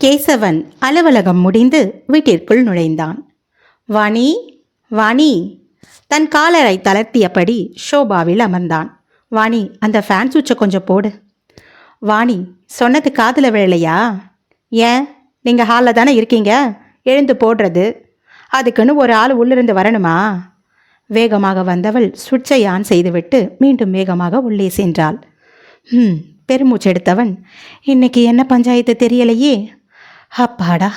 கேசவன் அலுவலகம் முடிந்து வீட்டிற்குள் நுழைந்தான். வாணி, வாணி! தன் காலரை தளர்த்தியபடி ஷோபாவில் அமர்ந்தான். வாணி, அந்த ஃபேன் சுவிட்சை கொஞ்சம் போடு. வாணி, சொன்னது காதில் விழலையா? ஏன், நீங்கள் ஹாலில் தானே இருக்கீங்க, எழுந்து போடுறது. அதுக்குன்னு ஒரு ஆள் உள்ளிருந்து வரணுமா? வேகமாக வந்தவள் சுவிட்சை ஆன் செய்துவிட்டு மீண்டும் வேகமாக உள்ளே சென்றாள். பெருமூச்செடுத்தவன், இன்னைக்கு என்ன பஞ்சாயத்து தெரியலையே. அப்பாடா!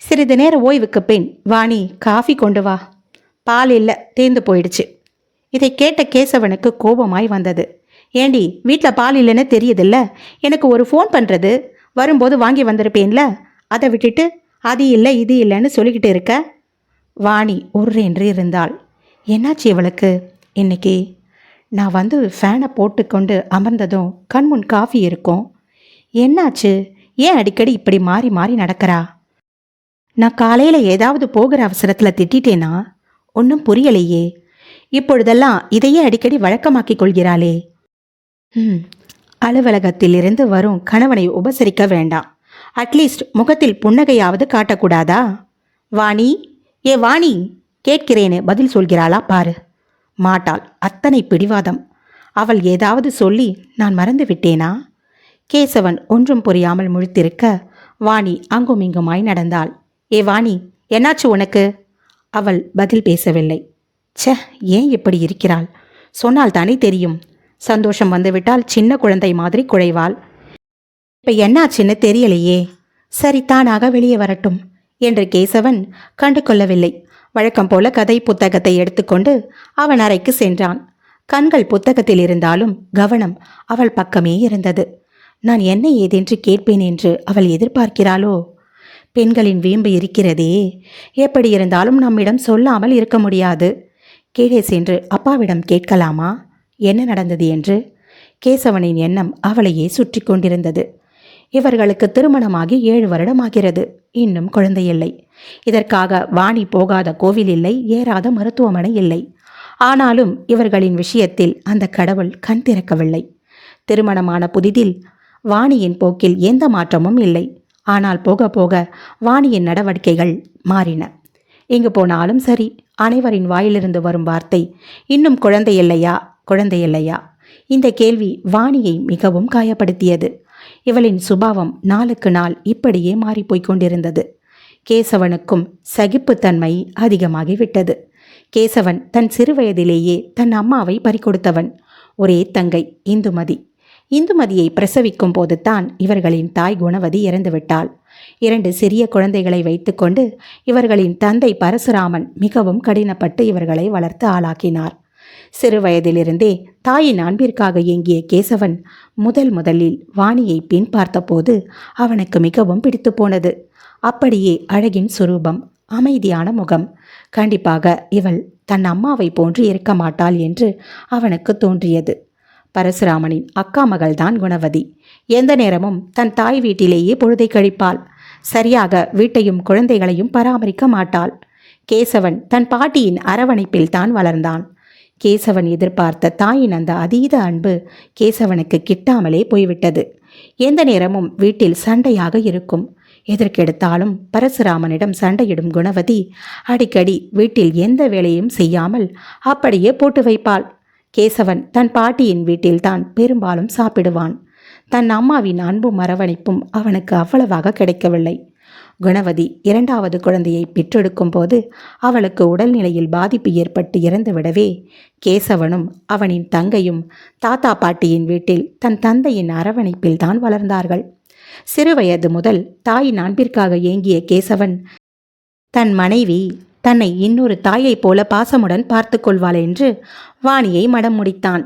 சிறிது நேர ஓய்வுக்கு பின், வாணி, காஃபி கொண்டு வா. பால் இல்லை, தேர்ந்து போயிடுச்சு. இதை கேட்ட கேசவனுக்கு கோபமாய் வந்தது. ஏண்டி, வீட்டில் பால் இல்லைன்னு தெரியுதில்ல, எனக்கு ஒரு ஃபோன் பண்ணுறது, வரும்போது வாங்கி வந்திருப்பேன்ல, அதை விட்டுட்டு அது இல்லை இது இல்லைன்னு சொல்லிக்கிட்டு இருக்க. வாணி உர்ரென்று இருந்தாள். என்னாச்சு இவளுக்கு இன்னைக்கு? நான் வந்து ஃபேனை போட்டுக்கொண்டு அமர்ந்ததும் கண்முன் காஃபி இருக்கும். என்னாச்சு? ஏன் அடிக்கடி இப்படி மாறி மாறி நடக்கிறா? நான் காலையில் ஏதாவது போகிற அவசரத்தில் திட்டேனா? ஒன்றும் புரியலையே. இப்பொழுதெல்லாம் இதையே அடிக்கடி வழக்கமாக்கிக் கொள்கிறாளே. அலுவலகத்திலிருந்து வரும் கணவனை உபசரிக்க வேண்டாம், அட்லீஸ்ட் முகத்தில் புன்னகையாவது காட்டக்கூடாதா? வாணி, ஏ வாணி, கேட்கிறேனே பதில் சொல்கிறாளா பாரு. மாட்டாள். அத்தனை பிடிவாதம். அவள் ஏதாவது சொல்லி நான் மறந்து விட்டேனா? கேசவன் ஒன்றும் புரியாமல் முழித்திருக்க வாணி அங்கும் இங்குமாய் நடந்தாள். ஏ வாணி, என்னாச்சு உனக்கு? அவள் பதில் பேசவில்லை. ச்சே, ஏன் இப்படி இருக்கிறாள்? சொன்னால் தானே தெரியும். சந்தோஷம் வந்துவிட்டால் சின்ன குழந்தை மாதிரி குழைவாள். இப்போ என்னாச்சுன்னு தெரியலையே. சரி, தானாக வெளியே வரட்டும் என்று கேசவன் கண்டு கொள்ளவில்லை. வழக்கம் போல கதை புத்தகத்தை எடுத்துக்கொண்டு அவன் அறைக்கு சென்றான். கண்கள் புத்தகத்தில் இருந்தாலும் கவனம் அவள் பக்கமே இருந்தது. நான் என்ன ஏதென்று கேட்பேன் என்று அவள் எதிர்பார்க்கிறாளோ? பெண்களின் வீம்பு இருக்கிறதே. எப்படி இருந்தாலும் நம்மிடம் சொல்லாமல் இருக்க முடியாது. கீழே சென்று அப்பாவிடம் கேட்கலாமா என்ன நடந்தது என்று? கேசவனின் எண்ணம் அவளையே சுற்றி கொண்டிருந்தது. இவர்களுக்கு திருமணமாகி 7 வருடம் ஆகிறது. இன்னும் குழந்தையில்லை. இதற்காக வாணி போகாத கோவில் இல்லை, ஏறாத மருத்துவமனை இல்லை. ஆனாலும் இவர்களின் விஷயத்தில் அந்த கடவுள் கண் திறக்கவில்லை. திருமணமான புதிதில் வாணியின் போக்கில் எந்த மாற்றமும் இல்லை. ஆனால் போக போக வாணியின் நடவடிக்கைகள் மாறின. எங்கு போனாலும் சரி, அனைவரின் வாயிலிருந்து வரும் வார்த்தை இன்னும் குழந்தையில்லையா, குழந்தையில்லையா. இந்த கேள்வி வாணியை மிகவும் காயப்படுத்தியது. இவளின் சுபாவம் நாளுக்கு நாள் இப்படியே மாறிப்போய்க் கொண்டிருந்தது. கேசவனுக்கும் சகிப்புத்தன்மை அதிகமாகிவிட்டது. கேசவன் தன் சிறுவயதிலேயே தன் அம்மாவை பறிகொடுத்தவன். ஒரே தங்கை இந்துமதி. இந்துமதியை பிரசவிக்கும் போது தான் இவர்களின் தாய் குணவதி இறந்துவிட்டாள். 2 சிறிய குழந்தைகளை வைத்துக்கொண்டு இவர்களின் தந்தை பரசுராமன் மிகவும் கடினப்பட்டு இவர்களை வளர்த்து ஆளாக்கினார். சிறு வயதிலிருந்தே தாயின் அன்பிற்காக ஏங்கிய கேசவன் முதலில் வாணியை பின் பார்த்தபோது அவனுக்கு மிகவும் பிடித்து போனது. அப்படியே அழகின் சுரூபம், அமைதியான முகம். கண்டிப்பாக இவள் தன் அம்மாவை போன்று இருக்க மாட்டாள் என்று அவனுக்கு தோன்றியது. பரசுராமனின் அக்கா மகள்தான் குணவதி. எந்த நேரமும் தன் தாய் வீட்டிலேயே பொழுதை கழிப்பாள். சரியாக வீட்டையும் குழந்தைகளையும் பராமரிக்க மாட்டாள். கேசவன் தன் பாட்டியின் அரவணைப்பில் தான் வளர்ந்தான். கேசவன் எதிர்பார்த்த தாயின் அந்த அதீத அன்பு கேசவனுக்கு கிட்டாமலே போய்விட்டது. எந்த நேரமும் வீட்டில் சண்டையாக இருக்கும். எதற்கெடுத்தாலும் பரசுராமனிடம் சண்டையிடும் குணவதி அடிக்கடி வீட்டில் எந்த வேலையும் செய்யாமல் அப்படியே போட்டு வைப்பாள். கேசவன் தன் பாட்டியின் வீட்டில்தான் பெரும்பாலும் சாப்பிடுவான். தன் அம்மாவின் அன்பும் அரவணைப்பும் அவனுக்கு அவ்வளவாக கிடைக்கவில்லை. குணவதி 2வது குழந்தையை பெற்றெடுக்கும் போது அவளுக்கு உடல்நிலையில் பாதிப்பு ஏற்பட்டு இறந்துவிடவே கேசவனும் அவனின் தங்கையும் தாத்தா பாட்டியின் வீட்டில் தன் தந்தையின் அரவணைப்பில் தான் வளர்ந்தார்கள். சிறுவயது முதல் தாயின் அன்பிற்காக ஏங்கிய கேசவன் தன் மனைவி தன்னை இன்னொரு தாயைப் போல பாசமுடன் பார்த்து கொள்வாள் என்று வாணியை மடம் முடித்தான்.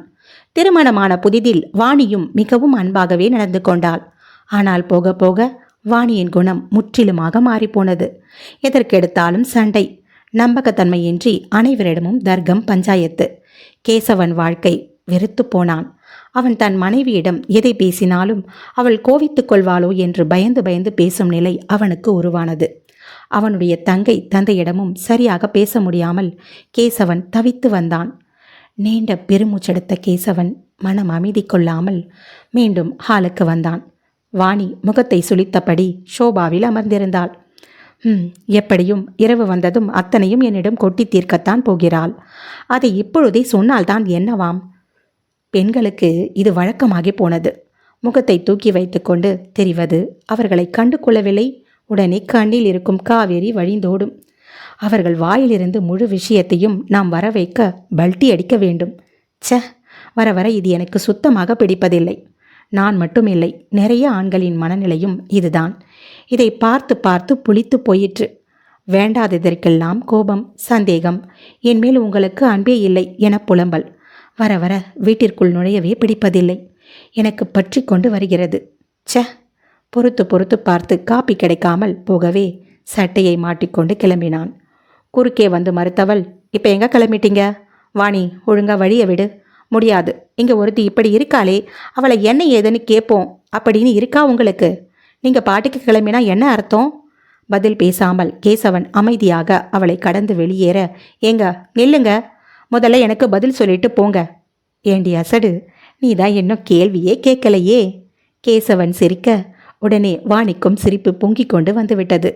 திருமணமான புதிதில் வாணியும் மிகவும் அன்பாகவே நடந்து கொண்டாள். ஆனால் போக போக வாணியின் குணம் முற்றிலுமாக மாறிப்போனது. எதற்கெடுத்தாலும் சண்டை, நம்பகத்தன்மையின்றி அனைவரிடமும் தர்க்கம், பஞ்சாயத்து. கேசவன் வாழ்க்கை வெறுத்து போனான். அவன் தன் மனைவியிடம் எதை பேசினாலும் அவள் கோவித்துக் கொள்வாளோ என்று பயந்து பயந்து பேசும் நிலை அவனுக்கு உருவானது. அவனுடைய தந்தையிடமும் சரியாக பேச முடியாமல் கேசவன் தவித்து வந்தான். நீண்ட பெருமூச்செடுத்த கேசவன் மனம் அமைதி கொள்ளாமல் மீண்டும் ஹாலுக்கு வந்தான். வாணி முகத்தை சுளித்தபடி ஷோபாவில் அமர்ந்திருந்தாள். எப்படியும் இரவு வந்ததும் அத்தனையும் என்னிடம் கொட்டி தீர்க்கத்தான் போகிறாள். அதை இப்பொழுதே சொன்னால்தான் என்னவாம்? பெண்களுக்கு இது வழக்கமாகி போனது. முகத்தை தூக்கி வைத்துக்கொண்டு தெரிவது அவர்களை கண்டு கொள்ளவில்லை. உடனே கண்ணில் இருக்கும் காவேரி வழிந்தோடும். அவர்கள் வாயிலிருந்து முழு விஷயத்தையும் நாம் வர வைக்க பல்ட்டி அடிக்க வேண்டும். வர வர இது எனக்கு சுத்தமாக பிடிப்பதில்லை. நான் மட்டும் இல்லை, நிறைய ஆண்களின் மனநிலையும் இதுதான். இதை பார்த்து பார்த்து புளித்து போயிற்று. வேண்டாததற்கெல்லாம் கோபம், சந்தேகம், என்மேல் உங்களுக்கு அன்பே இல்லை என புலம்பல். வர வர வீட்டிற்குள் நுழையவே பிடிப்பதில்லை. எனக்கு பற்றி கொண்டு வருகிறது. பொறுத்து பொறுத்து பார்த்து காப்பி கிடைக்காமல் போகவே சட்டையை மாட்டிக்கொண்டு கிளம்பினான். குறுக்கே வந்து மறுத்தவள், இப்போ எங்கே கிளம்பிட்டீங்க? வாணி, ஒழுங்கா வழியை விடு. முடியாது, இங்கே ஒருத்தி இப்படி இருக்காளே, அவளை என்ன ஏதுன்னு கேட்போம் அப்படின்னு இருக்கா உங்களுக்கு? நீங்கள் பாட்டுக்கு கிளம்பினா என்ன அர்த்தம்? பதில் பேசாமல் கேசவன் அமைதியாக அவளை கடந்து வெளியேற, ஏங்க நில்லுங்க, முதல்ல எனக்கு பதில் சொல்லிட்டு போங்க. ஏண்டி அசடு, நீ தான் இன்னும் கேள்வியே கேட்கலையே. கேசவன் சிரிக்க உடனே வாணிக்கும் சிரிப்பு பொங்கிக் கொண்டு வந்துவிட்டது.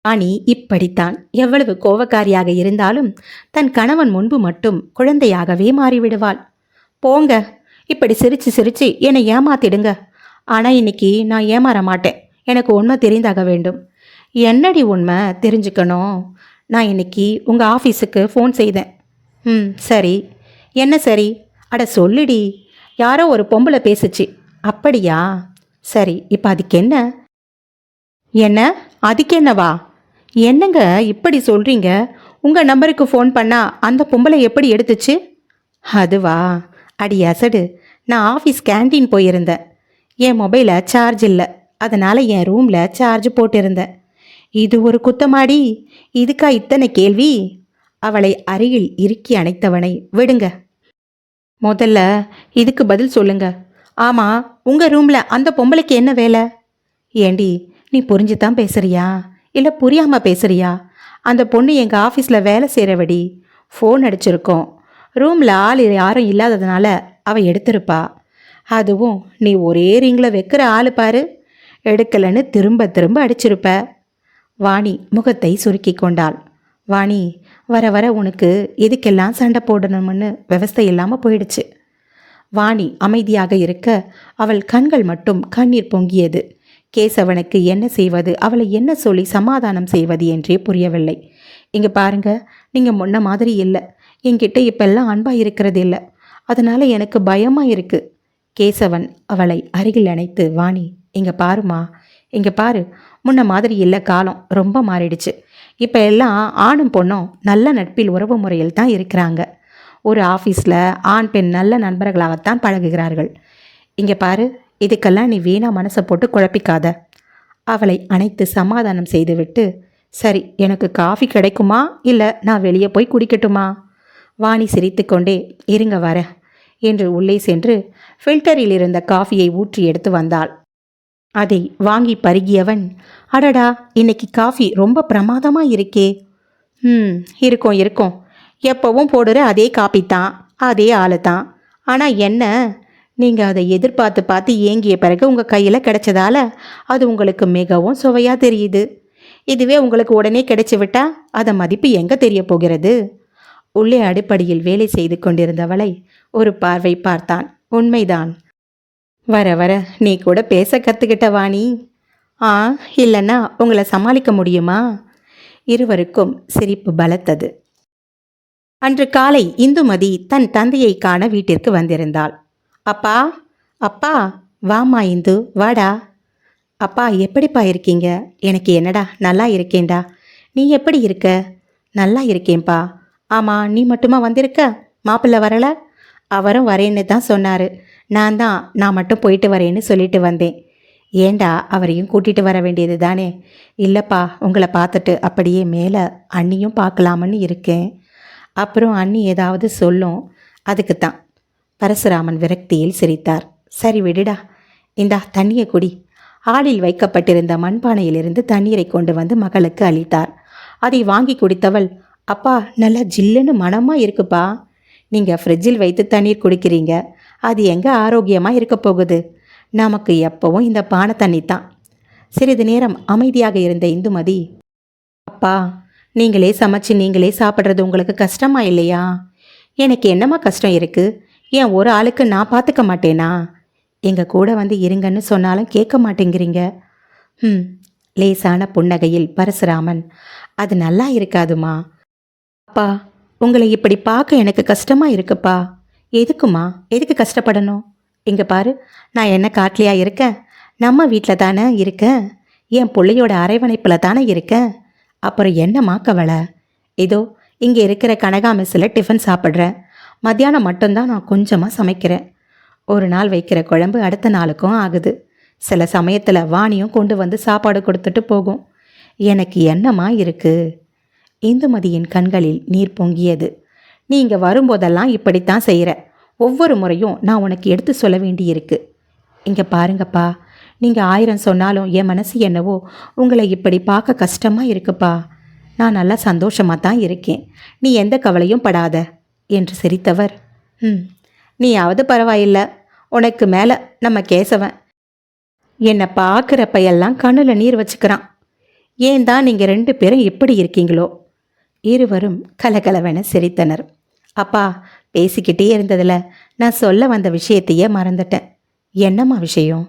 வாணி இப்படித்தான் எவ்வளவு கோவக்காரியாக இருந்தாலும் தன் கணவன் முன்பு மட்டும் குழந்தையாகவே மாறிவிடுவாள். போங்க, இப்படி சிரிச்சு சிரிச்சு என்னை ஏமாத்திடுங்க. ஆனால் இன்னைக்கு நான் ஏமாற மாட்டேன். எனக்கு உண்மை தெரிந்தாக வேண்டும். என்னடி உண்மை தெரிஞ்சுக்கணும்? நான் இன்னைக்கு உங்கள் ஆஃபீஸுக்கு ஃபோன் செய்தேன். சரி. என்ன சரி? அட சொல்லுடி. யாரோ ஒரு பொம்பளை பேசுச்சு. அப்படியா? சரி, இப்போ அதுக்கு என்ன? என்ன அதுக்கு என்னவா? என்னங்க இப்படி சொல்கிறீங்க? உங்கள் நம்பருக்கு ஃபோன் பண்ணால் அந்த பொம்பளை எப்படி எடுத்துச்சு? அதுவா? அடி அசடு, நான் ஆஃபீஸ் கேன்டீன் போயிருந்தேன். என் மொபைலில் சார்ஜ் இல்லை, அதனால் என் ரூமில் சார்ஜ் போட்டிருந்தேன். இது ஒரு குத்தமாடி? இதுக்கா இத்தனை கேள்வி? அவளை அருகில் இறுக்கி அணைத்தவனை, விடுங்க, முதல்ல இதுக்கு பதில் சொல்லுங்க. ஆமாம், உங்கள் ரூமில் அந்த பொம்பளைக்கு என்ன வேலை? ஏண்டி, நீ புரிஞ்சுதான் பேசுறியா இல்லை புரியாமல் பேசுறியா? அந்த பொண்ணு எங்கள் ஆஃபீஸில் வேலை செய்கிறவடி. ஃபோன் அடிச்சிருக்கோம். ரூமில் ஆள் யாரும் இல்லாததுனால அவள் எடுத்திருப்பா. அதுவும் நீ ஒரே ரிங்கில் வைக்கிற ஆள் பாரு, எடுக்கலைன்னு திரும்ப திரும்ப அடிச்சிருப்ப. வாணி முகத்தை சுருக்கி கொண்டாள். வாணி, வர வர உனக்கு எதுக்கெல்லாம் சண்டை போடணும்னு விவஸ்தை இல்லாமல் போயிடுச்சு. வாணி அமைதியாக இருக்க அவள் கண்கள் மட்டும் கண்ணீர் பொங்கியது. கேசவனுக்கு என்ன செய்வது, அவளை என்ன சொல்லி சமாதானம் செய்வது என்றே புரியவில்லை. இங்கே பாருங்க, நீங்கள் முன்ன மாதிரி இல்லை. என்கிட்ட இப்பெல்லாம் அன்பாக இருக்கிறது இல்லை. அதனால் எனக்கு பயமாக இருக்குது. கேசவன் அவளை அருகில் அணைத்து, வாணி இங்கே பாருமா, இங்கே பாரு, முன்ன மாதிரி இல்லை, காலம் ரொம்ப மாறிடுச்சு. இப்போ எல்லாம் ஆணும் பொண்ணும் நல்ல நட்பில் உறவு முறையில் தான் இருக்கிறாங்க. ஒரு ஆஃபீஸில் ஆண் பெண் நல்ல நண்பர்களாகத்தான் பழகுகிறார்கள். இங்கே பாரு, இதுக்கெல்லாம் நீ வீணா மனசை போட்டு குழப்பிக்காத. அவளை அணைத்து சமாதானம் செய்துவிட்டு, சரி, எனக்கு காஃபி கிடைக்குமா இல்லை நான் வெளியே போய் குடிக்கட்டுமா? வாணி சிரித்து கொண்டே, இருங்க வர என்று உள்ளே சென்று ஃபில்டரில் இருந்த காஃபியை ஊற்றி எடுத்து வந்தாள். அதை வாங்கி பருகியவன், அடடா, இன்னைக்கு காஃபி ரொம்ப பிரமாதமாக இருக்கே. இருக்கும் இருக்கும், எப்போவும் போடுற அதே காப்பி தான், அதே ஆளு தான். ஆனால் என்ன, நீங்கள் அதை எதிர்பார்த்து பார்த்து ஏங்கிய பிறகு உங்கள் கையில் கிடைச்சதால அது உங்களுக்கு மிகவும் சுவையாக தெரியுது. இதுவே உங்களுக்கு உடனே கிடைச்சி விட்டா அதை மதிப்பு எங்கே தெரிய போகிறது? உள்ளே அடிப்படையில் வேலை செய்து கொண்டிருந்தவளை ஒரு பார்வை பார்த்தான். உண்மைதான், வர வர நீ கூட பேச கற்றுக்கிட்ட வாணி. இல்லைன்னா உங்களை சமாளிக்க முடியுமா? இருவருக்கும் சிரிப்பு பலத்தது. அன்று காலை இந்துமதி தன் தந்தையை காண வீட்டிற்கு வந்திருந்தாள். அப்பா, அப்பா, வாமா இந்து, வாடா. அப்பா, எப்படிப்பா இருக்கீங்க? எனக்கு என்னடா, நல்லா இருக்கேன்டா. நீ எப்படி இருக்க? நல்லா இருக்கேன்ப்பா. ஆமாம், நீ மட்டுமா வந்திருக்க? மாப்பிள்ளை வரல? அவரும் வரேன்னு தான் சொன்னார். நான் மட்டும் போயிட்டு வரேன்னு சொல்லிட்டு வந்தேன். ஏண்டா, அவரையும் கூட்டிகிட்டு வர வேண்டியது தானே? இல்லைப்பா, உங்களை பார்த்துட்டு அப்படியே மேலே அண்ணியும் பார்க்கலாமன்னு இருக்கேன். அப்புறம் அண்ணி ஏதாவது சொல்லும், அதுக்கு தான். பரசுராமன் விரக்தியில் சிரித்தார். சரி விடுடா, இந்தா தண்ணியை குடி. ஆளில் வைக்கப்பட்டிருந்த மண்பானையிலிருந்து தண்ணீரை கொண்டு வந்து மகளுக்கு அளித்தார். அதை வாங்கி குடித்தவள், அப்பா, நல்லா ஜில்லுன்னு மனமாக இருக்குப்பா. நீங்கள் ஃப்ரிட்ஜில் வைத்து தண்ணீர் குடிக்கிறீங்க, அது எங்கே ஆரோக்கியமாக இருக்க போகுது? நமக்கு எப்பவும் இந்த பானை தண்ணி தான். சிறிது நேரம் அமைதியாக இருந்த இந்துமதி, அப்பா, நீங்களே சமைச்சு நீங்களே சாப்பிட்றது உங்களுக்கு கஷ்டமா இல்லையா? எனக்கு என்னம்மா கஷ்டம் இருக்கு? ஏன் ஒரு ஆளுக்கு நான் பார்த்துக்க மாட்டேனா? எங்கள் கூட வந்து இருங்கன்னு சொன்னாலும் கேட்க மாட்டேங்கிறீங்க. ம். லேசான புன்னகையில் பரசுராமன், அது நல்லா இருக்காதுமா. அப்பா, உங்களை இப்படி பார்க்க எனக்கு கஷ்டமா இருக்குப்பா. எதுக்குமா? எதுக்கு கஷ்டப்படணும்? இங்க பாரு, நான் என்ன காட்டிலையா இருக்கேன்? நம்ம வீட்டில் தானே இருக்கேன். என் பிள்ளையோட அரவணைப்பில் தானே இருக்கேன். அப்புறம் என்னம்மா கவலை? இதோ இங்கே இருக்கிற கனகா மெஸ்ஸில் டிஃபன் சாப்பிட்றேன். மத்தியானம் மட்டும்தான் நான் கொஞ்சமாக சமைக்கிறேன். ஒரு நாள் வைக்கிற குழம்பு அடுத்த நாளுக்கும் ஆகுது. சில சமயத்தில் வாணியும் கொண்டு வந்து சாப்பாடு கொடுத்துட்டு போகும். எனக்கு என்னம்மா இருக்கு? இந்துமதியின் கண்களில் நீர் பொங்கியது. நீ இங்கே வரும்போதெல்லாம் இப்படித்தான் செய்கிற. ஒவ்வொரு முறையும் நான் உனக்கு எடுத்து சொல்ல வேண்டியிருக்கு. இங்கே பாருங்கப்பா, நீங்கள் 1000 சொன்னாலும் என் மனசு என்னவோ உங்களை இப்படி பார்க்க கஷ்டமாக இருக்குப்பா. நான் நல்லா சந்தோஷமாக தான் இருக்கேன். நீ எந்த கவலையும் படாத என்று சிரித்தவர், நீயாவது பரவாயில்லை. உனக்கு மேலே நம்ம கேசவன் என்னை பார்க்குறப்பையெல்லாம் கண்ணில் நீர் வச்சுக்கிறான். ஏன் தான் நீங்கள் 2 பேரும் எப்படி இருக்கீங்களோ? இருவரும் கலகலவென சிரித்தனர். அப்பா, பேசிக்கிட்டே இருந்ததில் நான் சொல்ல வந்த விஷயத்தையே மறந்துட்டேன். என்னம்மா விஷயம்?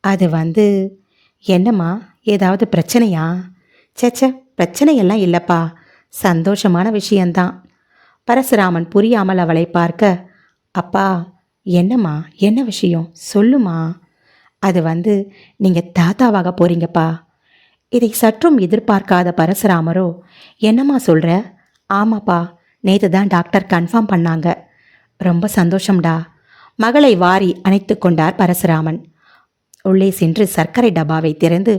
அது என்னம்மா, ஏதாவது பிரச்சனையா? சேச்ச, பிரச்சனையெல்லாம் இல்லைப்பா, சந்தோஷமான விஷயந்தான். பரசுராமன் புரியாமல் அவளை பார்க்க, அப்பா, என்னம்மா, என்ன விஷயம் சொல்லுமா? அது நீங்கள் தாத்தாவாக போறீங்கப்பா. இதை சற்றும் எதிர்பார்க்காத பரசுராமரோ, என்னம்மா சொல்கிற? ஆமாப்பா, நேற்று தான் டாக்டர் கன்ஃபார்ம் பண்ணாங்க. ரொம்ப சந்தோஷம்டா. மகளை வாரி அணைத்து கொண்டார் பரசுராமன். உள்ளே சென்று சர்க்கரை டப்பாவை திறந்து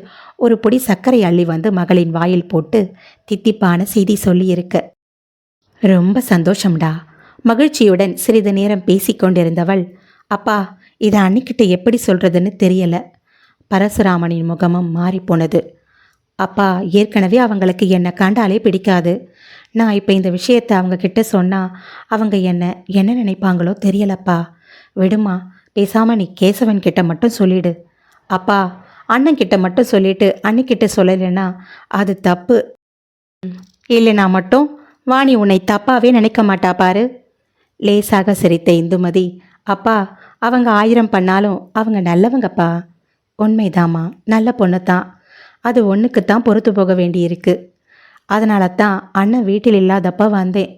ஒரு பொடி சர்க்கரை அள்ளி வந்து மகளின் வாயில் போட்டு தித்திப்பான செய்தி சொல்லியிருக்க, ரொம்ப சந்தோஷம்டா. மகிழ்ச்சியுடன் சிறிது நேரம் பேசிக்கொண்டிருந்தவள், அப்பா, இதை அன்னிக்கிட்ட எப்படி சொல்கிறதுன்னு தெரியல. பரசுராமனின் முகமும் மாறிப்போனது. அப்பா, ஏற்கனவே அவங்களுக்கு என்னை கண்டாலே பிடிக்காது. நான் இப்போ இந்த விஷயத்தை அவங்க கிட்ட சொன்னால் அவங்க என்ன நினைப்பாங்களோ தெரியலப்பா. விடுமா, பேசாமல் நீ கேசவன் கிட்ட மட்டும் சொல்லிடு. அப்பா, அண்ணன் கிட்ட மட்டும் சொல்லிட்டு அன்னிக்கிட்ட சொல்லலைன்னா அது தப்பு. இல்லைனா மட்டும் வாணி உன்னை தப்பாவே நினைக்க மாட்டா பாரு. லேசாக சிரித்த இந்துமதி, அப்பா, அவங்க 1000 பண்ணாலும் அவங்க நல்லவங்கப்பா. உண்மைதாம்மா, நல்ல பொண்ணு தான். அது ஒன்றுக்குத்தான் பொறுத்து போக வேண்டியிருக்கு. அதனால தான் அண்ணன் வீட்டில் இல்லாதப்ப வந்தேன்.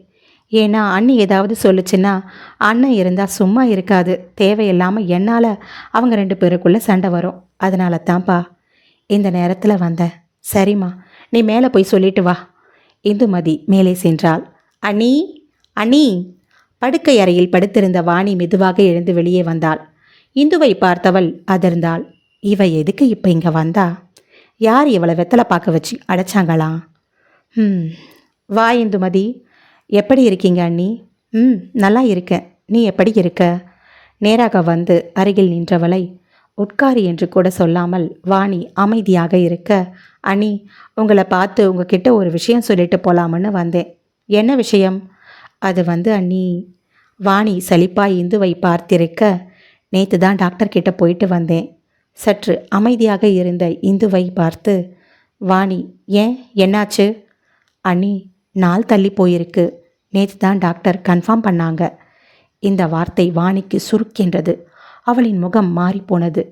ஏன்னா அண்ணி ஏதாவது சொல்லுச்சுன்னா அண்ணன் இருந்தால் சும்மா இருக்காது. தேவையில்லாமல் என்னால் அவங்க 2 பேருக்குள்ளே சண்டை வரும். அதனால தான்ப்பா இந்த நேரத்தில் வந்தேன். சரிம்மா, நீ மேலே போய் சொல்லிட்டு வா. இந்துமதி மேலே சென்றாள். அண்ணி, அண்ணி. படுக்கை அறையில் படுத்திருந்த வாணி மெதுவாக எழுந்து வெளியே வந்தாள். இந்துவை பார்த்தவள் அதிர்ந்தாள். இவ எதுக்கு இப்போ இங்கே வந்தா? யார் இவளை வெத்தலை பார்க்க வச்சு அடைச்சாங்களாம்? வா இந்துமதி. எப்படி இருக்கீங்க அண்ணி? நல்லா இருக்கேன். நீ எப்படி இருக்க? நேராக வந்து அருகில் நின்றவளை உட்காரி என்று கூட சொல்லாமல் வாணி அமைதியாக இருக்க, அண்ணி, உங்களை பார்த்து உங்ககிட்ட ஒரு விஷயம் சொல்லிட்டு போலாம்னு வந்தேன். என்ன விஷயம்? அது அண்ணி. வாணி சலிப்பாய் இந்துவை பார்த்திருக்க, நேற்று தான் டாக்டர் கிட்ட போயிட்டு வந்தேன். சற்று அமைதியாக இருந்த இந்துவை பார்த்து வாணி, ஏன், என்னாச்சு? அண்ணி, நாள் தள்ளி போயிருக்கு. நேற்று தான் டாக்டர் கன்ஃபார்ம் பண்ணாங்க. இந்த வார்த்தை வாணிக்கு சுருக்கின்றது. அவளின் முகம் மாறிப்போனது.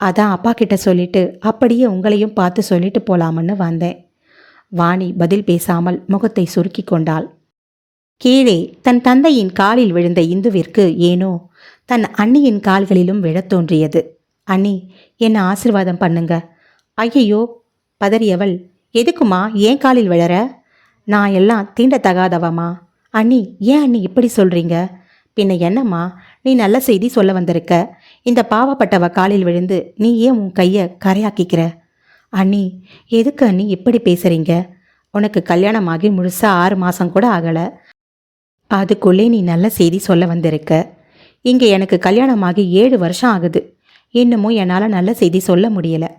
அதான் அப்பா கிட்ட சொல்லிட்டு அப்படியே உங்களையும் பார்த்து சொல்லிட்டு போலாம்னு வந்தேன். வாணி பதில் பேசாமல் முகத்தை சுருக்கி கொண்டாள். கீழே தன் தந்தையின் காலில் விழுந்த இந்துவிற்கு ஏனோ தன் அண்ணியின் கால்களிலும் விழத் தோன்றியது. அண்ணி, என்ன ஆசிர்வாதம் பண்ணுங்க. ஐயையோ, பதறியவள், எதுக்குமா ஏன் காலில் விழற? நான் எல்லாம் தீண்டத்தகாதவமா? அண்ணி, ஏன் அண்ணி இப்படி சொல்கிறீங்க? பின்ன என்னம்மா, நீ நல்ல செய்தி சொல்ல வந்திருக்க. இந்த பாவப்பட்டவ காலில் விழுந்து நீ ஏன் உன் கையை கரையாக்கிக்கிற? அண்ணி, எதுக்கு அண்ணி இப்படி பேசுகிறீங்க? உனக்கு கல்யாணமாகி முழுசா 6 மாதம் கூட ஆகலை. அதுக்குள்ளே நீ நல்ல செய்தி சொல்ல வந்திருக்க. இங்கே எனக்கு கல்யாணமாகி 7 வருஷம் ஆகுது. இன்னமும் என்னால் நல்ல செய்தி சொல்ல முடியலை.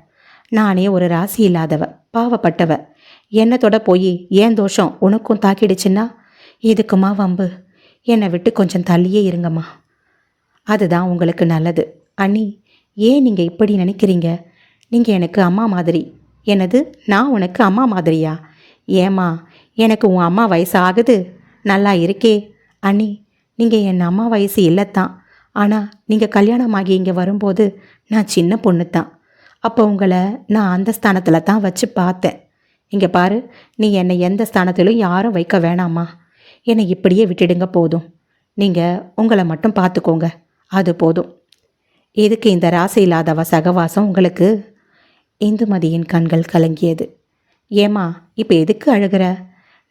நானே ஒரு ராசி இல்லாதவ, பாவப்பட்டவ. என்னத்தோட போய் ஏன் தோஷம் உனக்கும் தாக்கிடுச்சுன்னா எதுக்குமா வம்பு? என்னை விட்டு கொஞ்சம் தள்ளியே இருங்கம்மா, அதுதான் உங்களுக்கு நல்லது. அண்ணி, ஏன் நீங்கள் இப்படி நினைக்கிறீங்க? நீங்கள் எனக்கு அம்மா மாதிரி. என்னது, நான் உனக்கு அம்மா மாதிரியா? ஏம்மா, எனக்கு உன் அம்மா வயசு ஆகுது. நல்லா இருக்கே. அண்ணி, நீங்கள் என் அம்மா வயசு இல்லைத்தான். ஆனால் நீங்கள் கல்யாணமாகி இங்கே வரும்போது நான் சின்ன பொண்ணு தான். அப்போ உங்களை நான் அந்த ஸ்தானத்தில் தான் வச்சு பார்த்தேன். இங்கே பாரு, நீ என்னை எந்த ஸ்தானத்திலும் யாரும் வைக்க வேணாம்மா. என்னை இப்படியே விட்டுடுங்க போதும். நீங்கள் உங்களை மட்டும் பார்த்துக்கோங்க, அது போதும். எதுக்கு இந்த ராசி இல்லாதவ சகவாசம் உங்களுக்கு? இந்துமதியின் கண்கள் கலங்கியது. ஏம்மா, இப்போ எதுக்கு அழுகிற?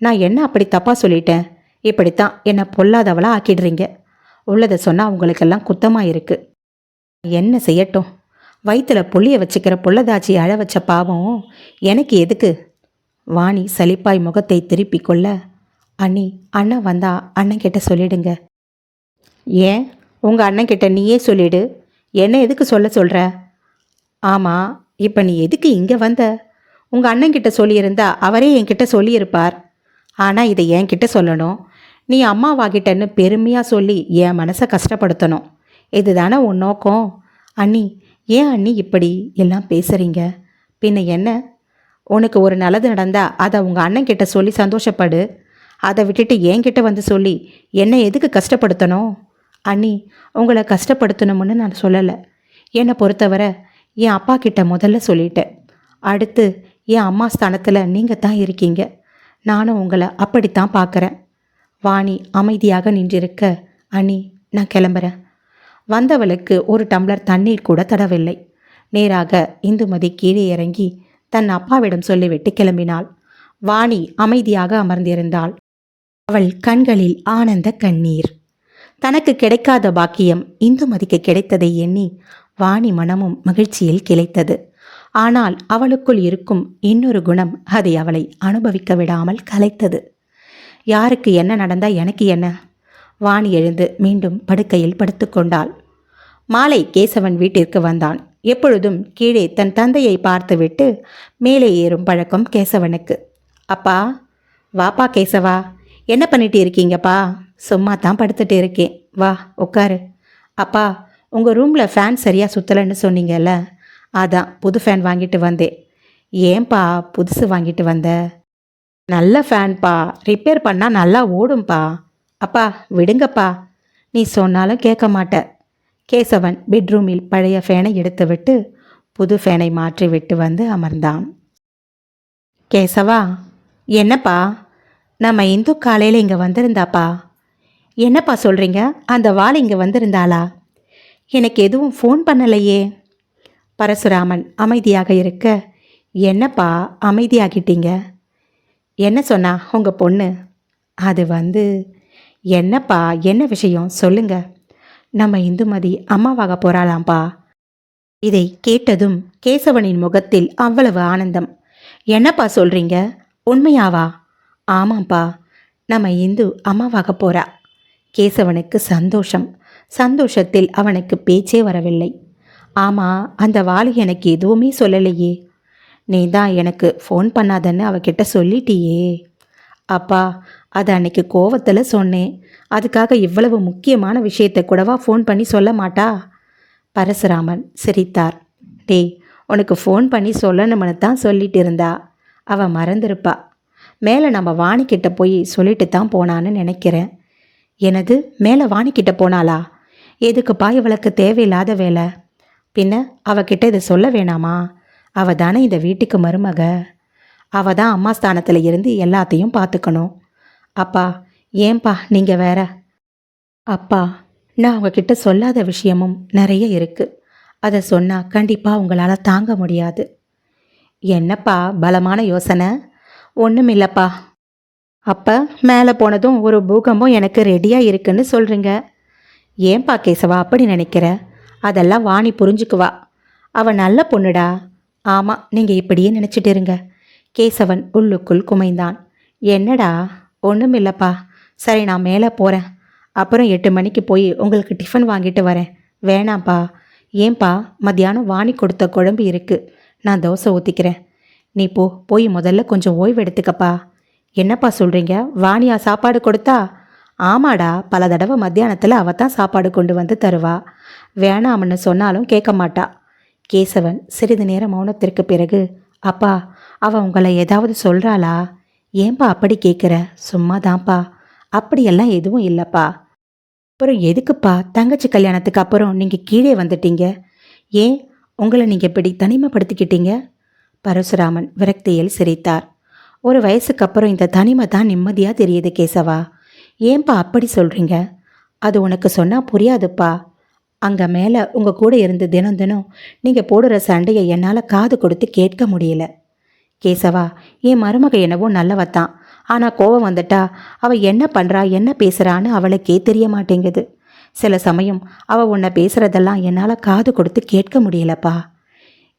நான் என்ன அப்படி தப்பாக சொல்லிட்டேன்? இப்படித்தான் என்னை பொல்லாதவளாக ஆக்கிடுறீங்க. உள்ளதை சொன்னால் உங்களுக்கெல்லாம் குத்தமாக இருக்குது. என்ன செய்யட்டும்? வயிற்றுல புள்ளிய வச்சுக்கிற பொள்ளதாச்சி அழ வச்ச பாவம் எனக்கு எதுக்கு? வாணி சலிப்பாய் முகத்தை திருப்பி கொள்ள, அண்ணி, அண்ணன் வந்தா அண்ணன் கிட்ட சொல்லிடுங்க. ஏன், உங்கள் அண்ணன் கிட்ட நீயே சொல்லிடு. என்ன எதுக்கு சொல்கிற? ஆமாம், இப்போ நீ எதுக்கு இங்கே வந்த? உங்கள் அண்ணன்கிட்ட சொல்லியிருந்தா அவரே என்கிட்ட சொல்லியிருப்பார். ஆனால் இதை என்கிட்ட சொல்லணும். நீ அம்மாவாகிட்டன்னு பெருமையாக சொல்லி என் மனசை கஷ்டப்படுத்தணும். இதுதானே உன் நோக்கம்? அண்ணி, ஏன் அண்ணி இப்படி எல்லாம் பேசுகிறீங்க? பின்ன என்ன? உனக்கு ஒரு நல்லது நடந்தா அதை உங்கள் அண்ணன்கிட்ட சொல்லி சந்தோஷப்படு. அதை விட்டுட்டு என்கிட்ட வந்து சொல்லி என்னை எதுக்கு கஷ்டப்படுத்தணும்? அண்ணி, உங்களை கஷ்டப்படுத்தணும்னு நான் சொல்லலை. என்னை பொறுத்தவரை என் அப்பா கிட்ட முதல்ல சொல்லிட்டேன். அடுத்து என் அம்மா ஸ்தானத்தில் நீங்கள் தான் இருக்கீங்க. நானும் உங்களை அப்படித்தான் பார்க்குறேன். வாணி அமைதியாக நின்றிருக்க, அண்ணி, நான் கிளம்புறேன். வந்தவளுக்கு ஒரு டம்ளர் தண்ணீர் கூட தடவில்லை. நேராக இந்துமதி கீழே இறங்கி தன் அப்பாவிடம் சொல்லிவிட்டு கிளம்பினாள். வாணி அமைதியாக அமர்ந்திருந்தாள். அவள் கண்களில் ஆனந்த கண்ணீர். தனக்கு கிடைக்காத பாக்கியம் இந்துமதிக்கு கிடைத்ததை எண்ணி வாணி மனமும் மகிழ்ச்சியில் கிளைத்தது. ஆனால் அவளுக்குள் இருக்கும் இன்னொரு குணம் அதை அவளை அனுபவிக்க விடாமல் கலைத்தது. யாருக்கு என்ன நடந்தா எனக்கு என்ன? வாணி எழுந்து மீண்டும் படுக்கையில் படுத்துக்கொண்டாள். மாலை கேசவன் வீட்டிற்கு வந்தான். எப்பொழுதும் கீழே தன் தந்தையை பார்த்துவிட்டு மேலே ஏறும் பழக்கம் கேசவனுக்கு. அப்பா, வாப்பா கேசவா, என்ன பண்ணிட்டு இருக்கீங்கப்பா? சும்மா தான் படுத்துட்டு இருக்கேன், வா உட்காரு. அப்பா, உங்கள் ரூமில் ஃபேன் சரியாக சுற்றலைன்னு சொன்னீங்கல்ல, அதான் புது ஃபேன் வாங்கிட்டு வந்தேன். ஏன்பா புதுசு வாங்கிட்டு வந்த? நல்ல ஃபேன்பா, ரிப்பேர் பண்ணால் நல்லா ஓடும்பா. அப்பா விடுங்கப்பா, நீ சொன்னாலும் கேட்க மாட்ட. கேசவன் பெட்ரூமில் பழைய ஃபேனை எடுத்துவிட்டு புது ஃபேனை மாற்றி விட்டு வந்து அமர்ந்தான். கேசவா, என்னப்பா? நம்ம இந்து காலையில் இங்கே வந்திருந்தாப்பா. என்னப்பா சொல்கிறீங்க? அந்த வாள் இங்கே வந்திருந்தாளா? எனக்கு எதுவும் ஃபோன் பண்ணலையே. பரசுராமன் அமைதியாக இருக்க, என்னப்பா அமைதியாகிட்டீங்க? என்ன சொன்னா உங்கள் பொண்ணு? அது என்னப்பா, என்ன விஷயம் சொல்லுங்க. நம்ம இந்துமதி அம்மாவாக போகிறாளாம்ப்பா. இதை கேட்டதும் கேசவனின் முகத்தில் அவ்வளவு ஆனந்தம். என்னப்பா சொல்கிறீங்க? உண்மையாவா? ஆமாம்ப்பா, நம்ம இந்து அம்மாவாக போகிறா. கேசவனுக்கு சந்தோஷம். சந்தோஷத்தில் அவனுக்கு பேச்சே வரவில்லை. ஆமாம், அந்த வாளி எனக்கு எதுவுமே சொல்லலையே. நீ தான் எனக்கு ஃபோன் பண்ணாதன்னு அவகிட்ட சொல்லிட்டியே. அப்பா, அது அன்னைக்கு கோவத்தில் சொன்னேன். அதுக்காக இவ்வளவு முக்கியமான விஷயத்தை கூடவா ஃபோன் பண்ணி சொல்ல மாட்டா? பரசுராமன் சிரித்தார். டேய், உனக்கு ஃபோன் பண்ணி சொல்லணும்னு தான் சொல்லிட்டு இருந்தா. அவள் மறந்துருப்பா. மேலே நம்ம வாணிக்கிட்ட போய் சொல்லிட்டு தான் போனான்னு நினைக்கிறேன். எனது மேலே வாணிக்கிட்ட போனாளா? எதுக்குப்பா இவளுக்கு தேவையில்லாத வேலை? பின்ன அவகிட்ட இதை சொல்ல வேணாமா? அவ தானே இந்த வீட்டுக்கு மருமக. அவ தான் அம்மா ஸ்தானத்தில் இருந்து எல்லாத்தையும் பார்த்துக்கணும். அப்பா, ஏன்பா நீங்கள் வேற? அப்பா, நான் அவங்கக்கிட்ட சொல்லாத விஷயமும் நிறைய இருக்குது. அதை சொன்னால் கண்டிப்பாக உங்களால் தாங்க முடியாது. என்னப்பா பலமான யோசனை? ஒன்றும் இல்லைப்பா. அப்போ மேலே போனதும் ஒரு பூகம்பம் எனக்கு ரெடியாக இருக்குன்னு சொல்கிறீங்க. ஏன்பா கேசவா அப்படி நினைக்கிற? அதெல்லாம் வாணி புரிஞ்சுக்குவா. அவள் நல்ல பொண்ணுடா. ஆமாம், நீங்கள் இப்படியே நினச்சிட்டு இருங்க. கேசவன் உள்ளுக்குள் குமைந்தான். என்னடா? ஒன்றும் இல்லைப்பா. சரி, நான் மேலே போகிறேன். அப்புறம் 8 மணிக்கு போய் உங்களுக்கு டிஃபன் வாங்கிட்டு வரேன். வேணாம்ப்பா. ஏன்பா? மத்தியானம் வாணி கொடுத்த குழம்பு இருக்குது, நான் தோசை ஊற்றிக்கிறேன். நீ போய் முதல்ல கொஞ்சம் ஓய்வு எடுத்துக்கப்பா. என்னப்பா சொல்கிறீங்க? வாணியா சாப்பாடு கொடுத்தா? ஆமாடா, பல தடவை மத்தியானத்தில் அவள் தான் சாப்பாடு கொண்டு வந்து தருவா. வேணாம்னு சொன்னாலும் கேட்க மாட்டா. கேசவன் சிறிது நேர மௌனத்திற்கு பிறகு, அப்பா, அவ உங்களை ஏதாவது சொல்றாளா? ஏன்பா அப்படி கேட்குற? சும்மாதான்ப்பா. அப்படியெல்லாம் எதுவும் இல்லைப்பா. அப்புறம் எதுக்குப்பா தங்கச்சி கல்யாணத்துக்கு அப்புறம் நீங்கள் கீழே வந்துட்டீங்க? ஏன் உங்களை நீங்கள் இப்படி தனிமைப்படுத்திக்கிட்டீங்க? பரசுராமன் விரக்தியில் சிரித்தார். ஒரு வயசுக்கு அப்புறம் இந்த தனிமை தான் நிம்மதியாக தெரியுது கேசவா. ஏன்பா அப்படி சொல்கிறீங்க? அது உனக்கு சொன்னால் புரியாதுப்பா. அங்கே மேலே உங்கள் கூட இருந்து தினம் தினம் நீங்கள் போடுற சண்டையை என்னால் காது கொடுத்து கேட்க முடியல. கேசவா, என் மருமக என்னவோ நல்லவத்தான். ஆனால் கோவம் வந்துட்டா அவள் என்ன பண்ணுறா என்ன பேசுகிறான்னு அவளுக்கே தெரிய மாட்டேங்குது. சில சமயம் அவள் உன்னை பேசுகிறதெல்லாம் என்னால் காது கொடுத்து கேட்க முடியலப்பா.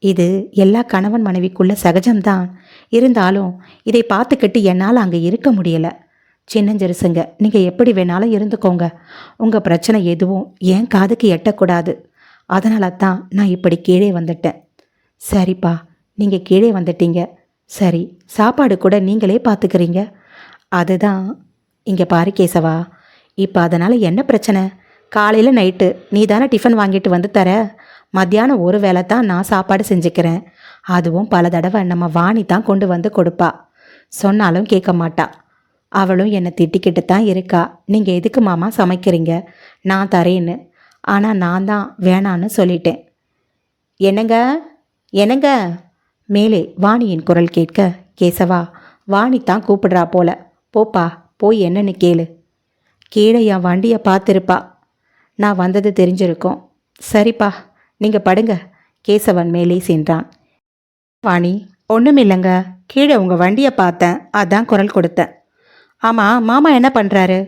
இது எல்லா கணவன் மனைவிக்குள்ள சகஜம்தான். இருந்தாலும் இதை பார்த்துக்கிட்டு என்னால் அங்கே இருக்க முடியலை. சின்னஞ்சிறுசுங்க, நீங்கள் எப்படி வேணாலும் இருந்துக்கோங்க. உங்கள் பிரச்சனை எதுவும் ஏன் காதுக்கு எட்டக்கூடாது. அதனால தான் நான் இப்படி கீழே வந்துட்டேன். சரிப்பா, நீங்கள் கீழே வந்துட்டீங்க. சரி, சாப்பாடு கூட நீங்களே பார்த்துக்கிறீங்க. அதுதான். இங்கே பாரு கேசவா, இப்போ அதனால் என்ன பிரச்சனை? காலையில் நைட்டு நீ தானே டிஃபன் வாங்கிட்டு வந்து தர. மத்தியானம் ஒரு வேளை தான் நான் சாப்பாடு செஞ்சுக்கிறேன். அதுவும் பல தடவை நம்ம வாணி தான் கொண்டு வந்து கொடுப்பா. சொன்னாலும் கேட்க மாட்டா. அவளும் என்னை திட்டிக்கிட்டு தான் இருக்கா. நீங்கள் எதுக்கு மாமா சமைக்கிறீங்க, நான் தரேன்னு. ஆனால் நான் தான் வேணான்னு சொல்லிட்டேன். என்னங்க என்னங்க? மேலே வாணியின் குரல் கேட்க, கேசவா, வாணி தான் கூப்பிடுறா போல. போப்பா, போய் என்னன்னு கேளு. கீழே என் வண்டியை பார்த்துருப்பா. நான் வந்தது தெரிஞ்சிருக்கோம். சரிப்பா, நீங்கள் படுங்க. கேசவன் மேலே சென்றான். வாணி, ஒன்றுமில்லைங்க, கீழே உங்கள் வண்டியை பார்த்தேன், அதான் குரல் கொடுத்தேன். ஆமாம், மாமா என்ன பண்ணுறாரு?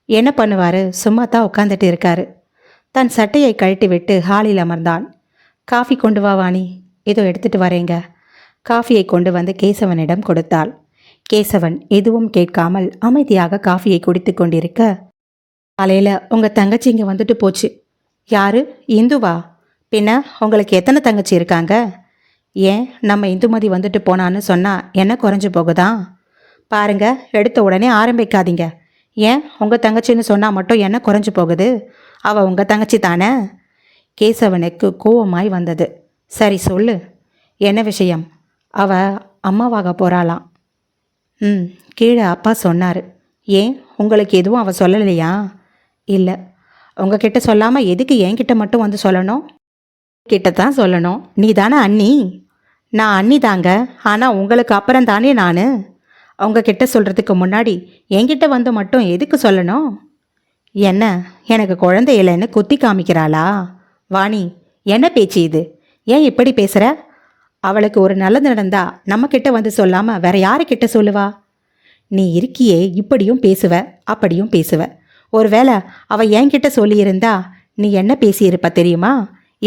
என்ன பண்ணுவார், சும்மா தான் உட்காந்துட்டு இருக்காரு. தன் சட்டையை கழட்டி விட்டு ஹாலில் அமர்ந்தான். காஃபி கொண்டு வா வாணி. இதோ எடுத்துகிட்டு வரேங்க. காஃபியை கொண்டு வந்து கேசவனிடம் கொடுத்தாள். கேசவன் எதுவும் கேட்காமல் அமைதியாக காஃபியை குடித்து கொண்டிருக்க, காலையில் உங்கள் தங்கச்சி இங்கே வந்துட்டு போச்சு. யாரு? இந்துவா? பின்ன உங்களுக்கு எத்தனை தங்கச்சி இருக்காங்க? ஏன் நம்ம இந்துமதி வந்துட்டு போனான்னு சொன்னால் என்ன குறைஞ்சு போகுதா? பாருங்க, எடுத்த உடனே ஆரம்பிக்காதீங்க. ஏன் உங்கள் தங்கச்சின்னு சொன்னால் மட்டும் என்ன குறைஞ்சு போகுது? அவள் உங்கள் தங்கச்சி தானே? கேசவனுக்கு கோவமாய் வந்தது. சரி சொல்லு, என்ன விஷயம்? அவ அம்மாவாக போகிறாளாம். கீழே அப்பா சொன்னார். ஏன் உங்களுக்கு எதுவும் அவள் சொல்லலையா? இல்லை. உங்ககிட்ட சொல்லாமல் எதுக்கு என்கிட்ட மட்டும் வந்து சொல்லணும்? கிட்ட தான் சொல்லணும். நீ தானே அண்ணி. நான் அண்ணி தாங்க, ஆனால் உங்களுக்கு அப்புறம் தானே நான். உங்ககிட்ட சொல்கிறதுக்கு முன்னாடி என்கிட்ட வந்து மட்டும் எதுக்கு சொல்லணும்? என்ன, எனக்கு குழந்தை இல்லைன்னு குத்தி காமிக்கிறாளா? வாணி, என்ன பேச்சு இது? ஏன் இப்படி பேசுகிற? அவளுக்கு ஒரு நல்லது நடந்தா நம்மக்கிட்ட வந்து சொல்லாமல் வேற யாருக்கிட்ட சொல்லுவா? நீ இருக்கியே, இப்படியும் பேசுவ அப்படியும் பேசுவ. ஒருவேளை அவள் என்கிட்ட சொல்லியிருந்தா நீ என்ன பேசியிருப்ப தெரியுமா?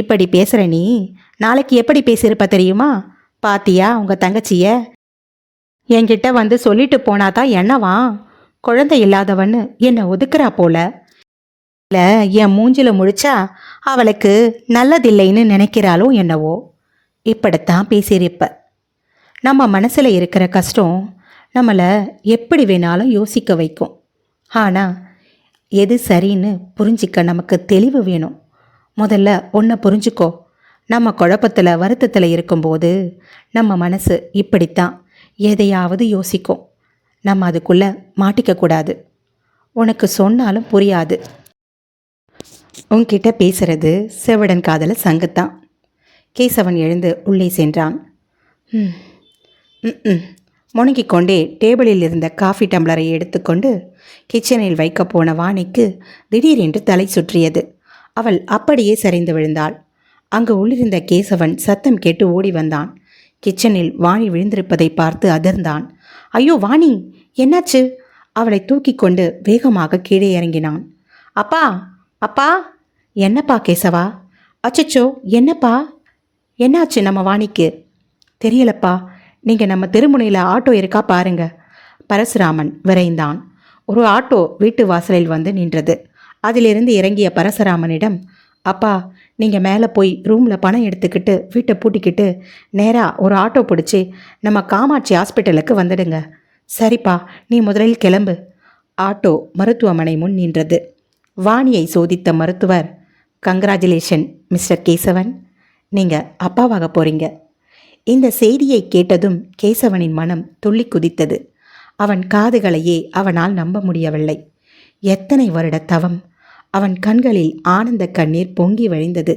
இப்படி பேசுகிற நீ நாளைக்கு எப்படி பேசியிருப்ப தெரியுமா? பாத்தியா உங்கள் தங்கச்சிய? என்கிட்ட வந்து சொல்லிட்டு போனாதான் என்னவா? குழந்தை இல்லாதவன்னு என்னை ஒதுக்குறா போல. இல்லை, என் மூஞ்சில முழிச்சா அவளுக்கு நல்லதில்லைன்னு நினைக்கிறாளோ என்னவோ. இப்படித்தான் பேசியிருப்ப. நம்ம மனசில் இருக்கிற கஷ்டம் நம்மளை எப்படி வேணாலும் யோசிக்க வைக்கும். ஆனால் எது சரின்னு புரிஞ்சிக்க நமக்கு தெளிவு வேணும். முதல்ல ஒன்றை புரிஞ்சுக்கோ. நம்ம குழப்பத்தில் வருத்தத்தில் இருக்கும்போது நம்ம மனசு இப்படித்தான் எதையாவது யோசிக்கும். நம்ம அதுக்குள்ளே மாட்டிக்கக்கூடாது. உனக்கு சொன்னாலும் புரியாது. உன்கிட்ட பேசுறது செவிடன் காதல சங்கத்தான். கேசவன் எழுந்து உள்ளே சென்றான். முணுங்கிக் கொண்டே டேபிளில் இருந்த காஃபி டம்ளரை எடுத்துக்கொண்டு கிச்சனில் வைக்க போன வாணிக்கு திடீரென்று தலை சுற்றியது. அவள் அப்படியே சரிந்து விழுந்தாள். அங்கு உள்ளிருந்த கேசவன் சத்தம் கேட்டு ஓடி வந்தான். கிச்சனில் வாணி விழுந்திருப்பதை பார்த்து அதிர்ந்தான். ஐயோ வாணி, என்னாச்சு? அவளை தூக்கி கொண்டு வேகமாக கீழே இறங்கினான். அப்பா, அப்பா! என்னப்பா கேசவா? அச்சச்சோ, என்னப்பா? என்னாச்சு நம்ம வாணிக்கு? தெரியலப்பா. நீங்கள் நம்ம தெருமுனையில் ஆட்டோ இருக்கா பாருங்க. பரசுராமன் விரைந்தான். ஒரு ஆட்டோ வீட்டு வாசலில் வந்து நின்றது. அதிலிருந்து இறங்கிய பரசுராமனிடம், அப்பா, நீங்கள் மேலே போய் ரூமில் பணம் எடுத்துக்கிட்டு வீட்டை பூட்டிக்கிட்டு நேராக ஒரு ஆட்டோ பிடிச்சி நம்ம காமாட்சி ஹாஸ்பிட்டலுக்கு வந்துடுங்க. சரிப்பா, நீ முதலில் கிளம்பு. ஆட்டோ மருத்துவமனை முன் நின்றது. வாணியை சோதித்த மருத்துவர், கங்க்ராச்சுலேஷன் மிஸ்டர் கேசவன். நீங்கள் அப்பாவாக போறீங்க. இந்த செய்தியை கேட்டதும் கேசவனின் மனம் துள்ளி குதித்தது. அவன் காதுகளையே அவனால் நம்ப முடியவில்லை. எத்தனை வருட தவம்! அவன் கண்களில் ஆனந்த கண்ணீர் பொங்கி வழிந்தது.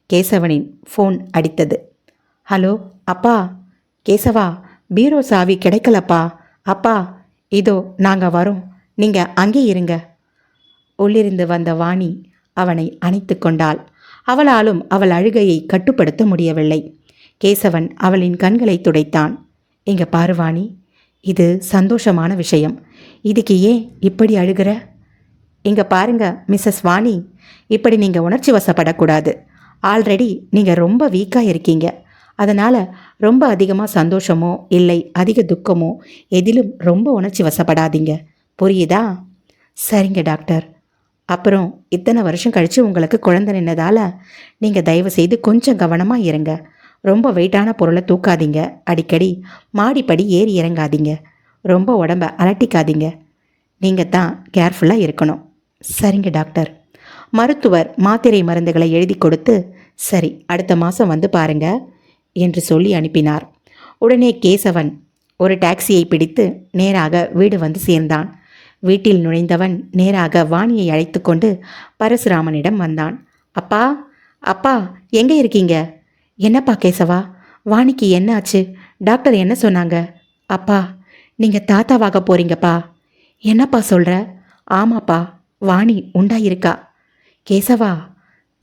கேசவனின் ஃபோன் அடித்தது. ஹலோ அப்பா. கேசவா, பீரோ சாவி கிடைக்கலப்பா. அப்பா, இதோ நாங்கள் வரோம், நீங்கள் அங்கே இருங்க. உள்ளிருந்து வந்த வாணி அவனை அணைத்து கொண்டாள். அவளாலும் அவள் அழுகையை கட்டுப்படுத்த முடியவில்லை. கேசவன் அவளின் கண்களை துடைத்தான். இங்க பாரு வாணி, இது சந்தோஷமான விஷயம். இதுக்கு ஏன் இப்படி அழுகிற? இங்க பாருங்க மிஸ்ஸஸ் வாணி, இப்படி நீங்கள் உணர்ச்சி வசப்படக்கூடாது. ஆல்ரெடி நீங்கள் ரொம்ப வீக்காக இருக்கீங்க. அதனால் ரொம்ப அதிகமாக சந்தோஷமோ இல்லை அதிக துக்கமோ எதிலும் ரொம்ப உணர்ச்சி வசப்படாதீங்க. புரியுதா? சரிங்க டாக்டர். அப்புறம் இத்தனை வருஷம் கழித்து உங்களுக்கு குழந்தை நின்னதால் நீங்கள் தயவு செய்து கொஞ்சம் கவனமாக இருங்க. ரொம்ப வெயிட்டான பொருளை தூக்காதீங்க. அடிக்கடி மாடிப்படி ஏறி இறங்காதீங்க. ரொம்ப உடம்ப அலட்டிக்காதீங்க. நீங்கள் தான் கேர்ஃபுல்லாக இருக்கணும். சரிங்க டாக்டர். மருத்துவர் மாத்திரை மருந்துகளை எழுதி கொடுத்து, சரி அடுத்த மாதம் வந்து பாருங்க என்று சொல்லி அனுப்பினார். உடனே கேசவன் ஒரு டாக்ஸியை பிடித்து நேராக வீடு வந்து சேர்ந்தான். வீட்டில் நுழைந்தவன் நேராக வாணியை அழைத்து கொண்டு பரசுராமனிடம் வந்தான். அப்பா, அப்பா, எங்கே இருக்கீங்க? என்னப்பா கேசவா, வாணிக்கு என்ன ஆச்சு? டாக்டர் என்ன சொன்னாங்க? அப்பா, நீங்கள் தாத்தாவாக போறீங்கப்பா. என்னப்பா சொல்கிற? ஆமாப்பா, வாணி உண்டாயிருக்கா. கேசவா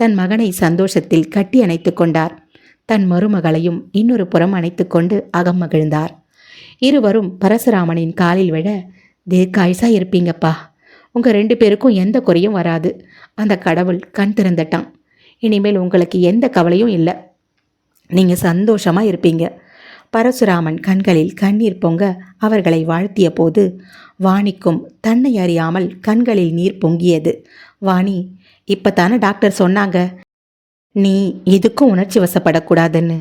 தன் மகனை சந்தோஷத்தில் கட்டி அணைத்து கொண்டார். தன் மருமகளையும் இன்னொரு புறம் அணைத்து கொண்டு அகம் மகிழ்ந்தார். இருவரும் பரசுராமனின் காலில் விழ, தீர்க்காயுசா இருப்பீங்கப்பா. உங்கள் 2 பேருக்கும் எந்த குறையும் வராது. அந்த கடவுள் கண் திறந்துட்டான். இனிமேல் உங்களுக்கு எந்த கவலையும் இல்லை. நீங்கள் சந்தோஷமாக இருப்பீங்க. பரசுராமன் கண்களில் கண்ணீர் பொங்க அவர்களை வாழ்த்திய போது வாணிக்கும் தன்னை அறியாமல் கண்களில் நீர் பொங்கியது. வாணி, இப்போ தானே டாக்டர் சொன்னாங்க நீ இதுக்கும் உணர்ச்சி வசப்படக்கூடாதுன்னு.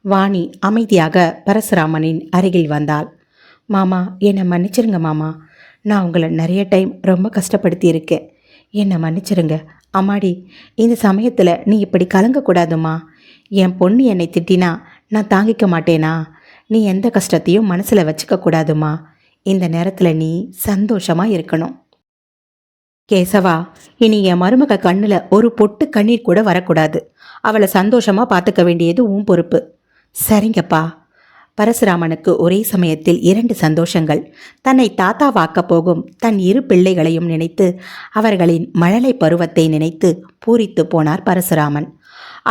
வாணி அமைதியாக பரசுராமனின் அருகில் வந்தாள். மாமா, என்னை மன்னிச்சிருங்க மாமா. நான் உங்களை நிறைய டைம் ரொம்ப கஷ்டப்படுத்தி இருக்கேன். என்னை மன்னிச்சிருங்க. அம்மாடி, இந்த சமயத்தில் நீ இப்படி கலங்கக்கூடாதுமா. என் பொண்ணு என்னை திட்டினா நான் தாங்கிக்க மாட்டேனா? நீ எந்த கஷ்டத்தையும் மனசில் வச்சுக்க கூடாதுமா. இந்த நேரத்தில் நீ சந்தோஷமாக இருக்கணும். கேசவா, இனி என் மருமக கண்ணில் ஒரு பொட்டு கண்ணீர் கூட வரக்கூடாது. அவளை சந்தோஷமாக பார்த்துக்க வேண்டியது உன் பொறுப்பு. சரிங்கப்பா. பரசுராமனுக்கு ஒரே சமயத்தில் 2 சந்தோஷங்கள். தன்னை தாத்தாவாக்கப் போகும் தன் 2 பிள்ளைகளையும் நினைத்து அவர்களின் மழலை பருவத்தை நினைத்து பூரித்து போனார் பரசுராமன்.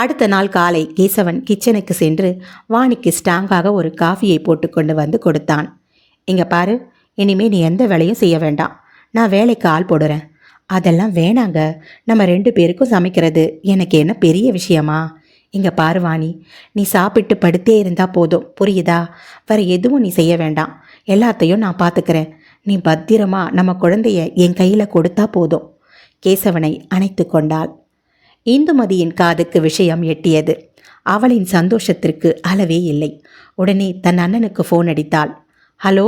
அடுத்த நாள் காலை கேசவன் கிச்சனுக்கு சென்று வாணிக்கு ஸ்ட்ராங்காக ஒரு காஃபியை போட்டுக்கொண்டு வந்து கொடுத்தான். இங்க பாரு, இனிமே நீ எந்த வேலையும் செய்ய வேண்டாம். நான் வேலைக்கு ஆள் போடுறேன். அதெல்லாம் வேணாங்க. நம்ம 2 பேருக்கும் சமைக்கிறது எனக்கு என்ன பெரிய விஷயமா? இங்கே பாரு வாணி, நீ சாப்பிட்டு படுத்தே இருந்தால் போதும், புரியுதா? வேறு எதுவும் நீ செய்ய வேண்டாம். எல்லாத்தையும் நான் பார்த்துக்கிறேன். நீ பத்திரமா நம்ம குழந்தைய என் கையில் கொடுத்தா போதும். கேசவனை அணைத்து கொண்டாள். இந்துமதியின் காதுக்கு விஷயம் எட்டியது. அவளின் சந்தோஷத்திற்கு அளவே இல்லை. உடனே தன் அண்ணனுக்கு ஃபோன் அடித்தாள். ஹலோ,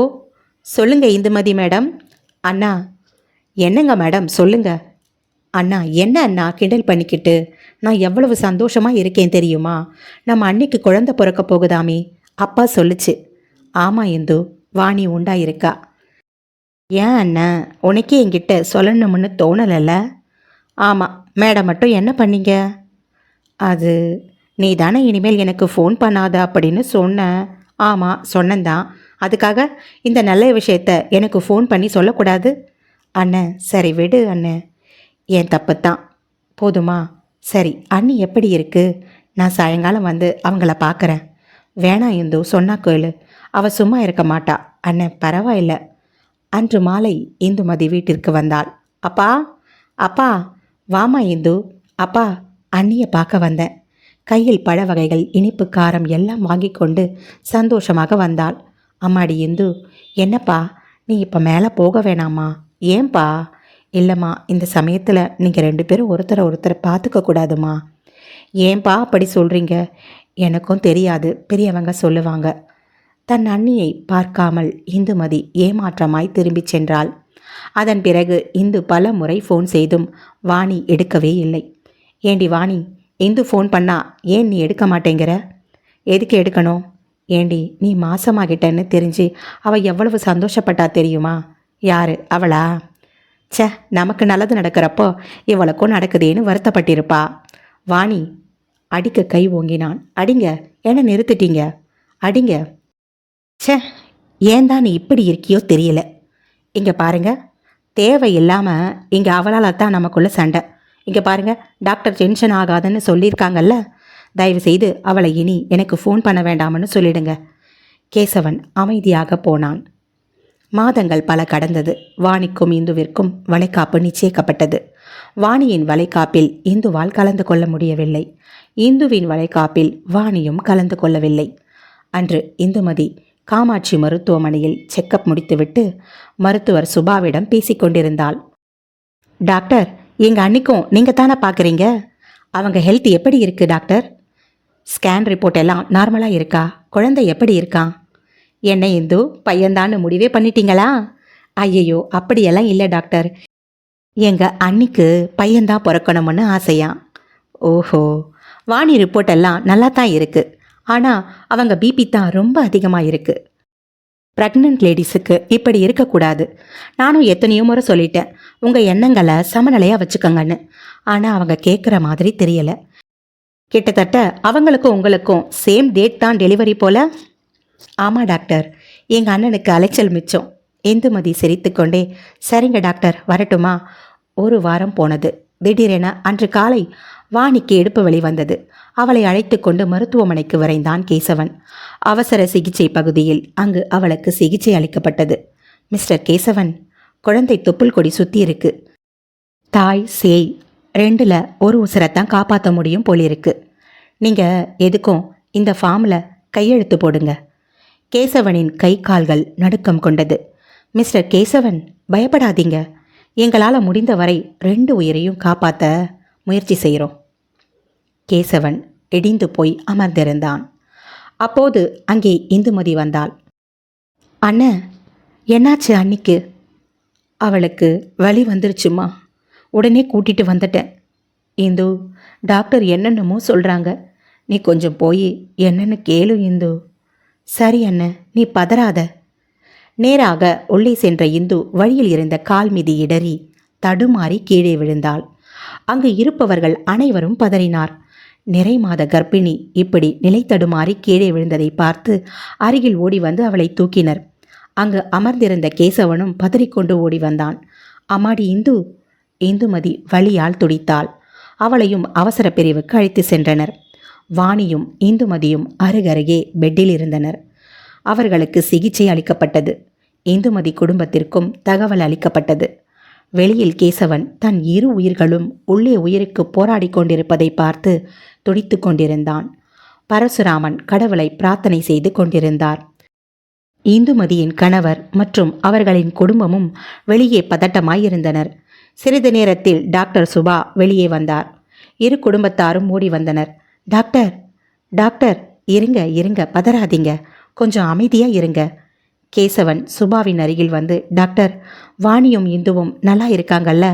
சொல்லுங்க இந்துமதி மேடம். அண்ணா. என்னங்க மேடம், சொல்லுங்க. அண்ணா, என்ன அண்ணா கிண்டல் பண்ணிக்கிட்டு? நான் எவ்வளவு சந்தோஷமாக இருக்கேன் தெரியுமா? நம்ம அன்னைக்கு குழந்தை பிறக்க போகுதாமே, அப்பா சொல்லுச்சு. ஆமாம் இந்து, வாணி உண்டாயிருக்கா. ஏன் அண்ணன், உனக்கே என்கிட்ட சொல்லணும்னு தோணலைல்ல? ஆமாம், மேடம் மட்டும் என்ன பண்ணீங்க? அது நீ தானே இனிமேல் எனக்கு ஃபோன் பண்ணாத அப்படின்னு சொன்ன. ஆமாம் சொன்னந்தான். அதுக்காக இந்த நல்ல விஷயத்த எனக்கு ஃபோன் பண்ணி சொல்லக்கூடாது? அண்ணன் சரி விடு அண்ணன், என் தப்புத்தான். போதுமா? சரி, அண்ணி எப்படி இருக்கு? நான் சாயங்காலம் வந்து அவங்கள பார்க்குறேன். வேணாம் இந்து, சொன்னா கேளு. அவள் சும்மா இருக்க மாட்டா. அண்ணன் பரவாயில்ல. அன்று மாலை இந்துமதி வீட்டிற்கு வந்தாள். அப்பா, அப்பா, வாமா இந்து. அப்பா, அண்ணியை பார்க்க வந்தேன். கையில் பழ வகைகள், இனிப்பு, காரம் எல்லாம் வாங்கி கொண்டு சந்தோஷமாக வந்தாள். அம்மாடி இந்து, என்னப்பா நீ இப்போ மேலே போக வேணாமா? ஏன்பா? இல்லைம்மா, இந்த சமயத்தில் நீங்கள் 2 பேரும் ஒருத்தரை ஒருத்தரை பார்த்துக்க கூடாதுமா. ஏன்பா அப்படி சொல்கிறீங்க? எனக்கும் தெரியாது, பெரியவங்க சொல்லுவாங்க. தன் அண்ணியை பார்க்காமல் இந்துமதி ஏமாற்றமாய் திரும்பிச் சென்றாள். அதன் பிறகு இந்து பல முறை ஃபோன் செய்தும் வாணி எடுக்கவே இல்லை. ஏண்டி வாணி, இந்து ஃபோன் பண்ணா ஏன் நீ எடுக்க மாட்டேங்கிற? எதுக்கு எடுக்கணும்? ஏண்டி நீ மாசமாகிட்டேன்னு தெரிஞ்சு அவள் எவ்வளவு சந்தோஷப்பட்டா தெரியுமா? யாரு அவளா? ச்சே, நமக்கு நல்லது நடக்கிறப்போ இவளுக்கும் நடக்குதேன்னு வருத்தப்பட்டிருப்பா. வாணி அடிக்க கை ஓங்கினான். அடிங்க, என்ன நிறுத்திட்டீங்க? அடிங்க. ச்சே, ஏன் தான் நீ இப்படி இருக்கியோ தெரியல. இங்கே பாருங்க, தேவையில்லாமல் இங்கே அவளால் தான் நமக்குள்ள சண்டை. இங்கே பாருங்க, டாக்டர் டென்ஷன் ஆகாதுன்னு சொல்லியிருக்காங்கல்ல. தயவு செய்து அவளை இனி எனக்கு ஃபோன் பண்ண வேண்டாம்னு சொல்லிடுங்க. கேசவன் அமைதியாக போனான். மாதங்கள் பல கடந்தது. வாணிக்கும் இந்துவிற்கும் வளைகாப்பு நிச்சயிக்கப்பட்டது. வாணியின் வளைகாப்பில் இந்துவால் கலந்து கொள்ள முடியவில்லை. இந்துவின் வளைகாப்பில் வாணியும் கலந்து கொள்ளவில்லை. அன்று இந்துமதி காமாட்சி மருத்துவமனையில் செக்கப் முடித்துவிட்டு மருத்துவர் சுபாவிடம் பேசிக்கொண்டிருந்தாள். டாக்டர், எங்கள் அன்னிக்கும் நீங்கள் தானே பார்க்குறீங்க? அவங்க ஹெல்த் எப்படி இருக்கு டாக்டர்? ஸ்கேன் ரிப்போர்ட் எல்லாம் நார்மலாக இருக்கா? குழந்தை எப்படி இருக்கான்? என்ன இந்து, பையன்தான்னு முடிவே பண்ணிட்டீங்களா? ஐயையோ, அப்படியெல்லாம் இல்லை டாக்டர். எங்கள் அன்னிக்கு பையன்தான் பிறக்கணும்னு ஆசையா? ஓஹோ, வாணி ரிப்போர்ட் எல்லாம் நல்லா தான் இருக்கு. ஆனால் அவங்க பிபி தான் ரொம்ப அதிகமாக இருக்கு. ப்ரெக்னென்ட் லேடிஸுக்கு இப்படி இருக்கக்கூடாது. நானும் எத்தனையோ முறை சொல்லிட்டேன், உங்கள் எண்ணங்களை சமநிலையாக வச்சுக்கோங்கன்னு. ஆனால் அவங்க கேட்குற மாதிரி தெரியலை. கிட்டத்தட்ட அவங்களுக்கும் உங்களுக்கும் சேம் டேட் தான் டெலிவரி போல. ஆமாம் டாக்டர், எங்கள் அண்ணனுக்கு அலைச்சல் மிச்சம். இந்துமதி சிரித்துக்கொண்டே, சரிங்க டாக்டர், வரட்டுமா? ஒரு வாரம் போனது. திடீரென அன்று காலை வாணிக்கு இடுப்பு வலி வந்தது. அவளை அழைத்து கொண்டு மருத்துவமனைக்கு விரைந்தான் கேசவன். அவசர சிகிச்சை பகுதியில் அங்கு அவளுக்கு சிகிச்சை அளிக்கப்பட்டது. மிஸ்டர் கேசவன், குழந்தை தொப்புள் கொடி சுற்றி இருக்கு. தாய் சேய் ரெண்டில் ஒரு உசுரத்தான் காப்பாற்ற முடியும் போலிருக்கு. நீங்கள் எதுக்கும் இந்த ஃபார்மில் கையெழுத்து போடுங்க. கேசவனின் கை கால்கள் நடுக்கம் கொண்டது. மிஸ்டர் கேசவன், பயப்படாதீங்க. எங்களால் முடிந்தவரை 2 உயிரையும் காப்பாற்ற முயற்சி செய்கிறோம். கேசவன் இடிந்து போய் அமர்ந்திருந்தான். அப்போது அங்கே இந்துமதி வந்தாள். அண்ணன், என்னாச்சு அன்னிக்கு? அவளுக்கு வலி வந்துருச்சுமா, உடனே கூட்டிட்டு வந்துட்டேன். இந்து, டாக்டர் என்னென்னமோ சொல்கிறாங்க. நீ கொஞ்சம் போய் என்னன்னு கேளு இந்து. சரி அண்ணன், நீ பதறாத. நேராக உள்ளே சென்ற இந்து வழியில் இருந்த கால் மீது இடறி தடுமாறி கீழே விழுந்தாள். அங்கு இருப்பவர்கள் அனைவரும் பதறினார். நிறை மாத கர்ப்பிணி இப்படி நிலை தடுமாறி கீழே விழுந்ததை பார்த்து அருகில் ஓடி வந்து அவளை தூக்கினர். அங்கு அமர்ந்திருந்த கேசவனும் பதறிக்கொண்டு ஓடி வந்தான். அம்மாடி இந்து! இந்துமதி வலியால் துடித்தாள். அவளையும் அவசர பிரிவுக்கு அழைத்து சென்றனர். வாணியும் இந்துமதியும் அருகருகே பெட்டில் இருந்தனர். அவர்களுக்கு சிகிச்சை அளிக்கப்பட்டது. இந்துமதி குடும்பத்திற்கும் தகவல் அளிக்கப்பட்டது. வெளியில் கேசவன் தன் 2 உயிர்களும் உள்ளே உயிருக்கு போராடி கொண்டிருப்பதை பார்த்து துடித்து கொண்டிருந்தான். பரசுராமன் கடவுளை பிரார்த்தனை செய்து கொண்டிருந்தார். இந்துமதியின் கணவர் மற்றும் அவர்களின் குடும்பமும் வெளியே பதட்டமாயிருந்தனர். சிறிது நேரத்தில் டாக்டர் சுபா வெளியே வந்தார். 2 குடும்பத்தாரும் ஓடி வந்தனர். டாக்டர், டாக்டர், இருங்க இருங்க, பதறாதீங்க, கொஞ்சம் அமைதியாக இருங்க. கேசவன் சுபாவின் அருகில் வந்து, டாக்டர், வாணியும் இந்துவும் நல்லா இருக்காங்கல்ல?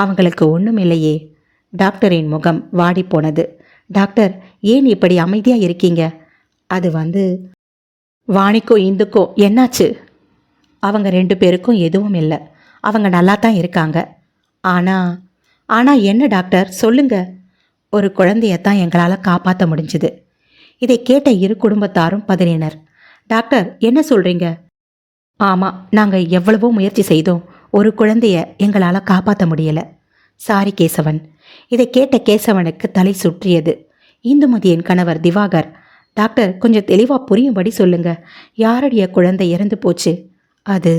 அவங்களுக்கு ஒன்றும் இல்லையே. டாக்டரின் முகம் வாடிப்போனது. டாக்டர், ஏன் இப்படி அமைதியாக இருக்கீங்க? அது வாணிக்கும் இந்துக்கும் என்னாச்சு? அவங்க 2 பேருக்கும் எதுவும் இல்லை. அவங்க நல்லா தான் இருக்காங்க. ஆனால் என்ன டாக்டர், சொல்லுங்க. ஒரு குழந்தையத்தான் எங்களால் காப்பாற்ற முடிஞ்சுது. இதை கேட்ட 2 குடும்பத்தாரும் பதறினர். டாக்டர், என்ன சொல்கிறீங்க? ஆமாம், நாங்கள் எவ்வளவோ முயற்சி செய்தோம். ஒரு குழந்தைய எங்களால் காப்பாற்ற முடியலை. சாரி கேசவன். இதை கேட்ட கேசவனுக்கு தலை சுற்றியது. இந்துமதியின் கணவர் திவாகர், டாக்டர், கொஞ்சம் தெளிவாக புரியும்படி சொல்லுங்க. யாருடைய குழந்தை இறந்து போச்சு? அது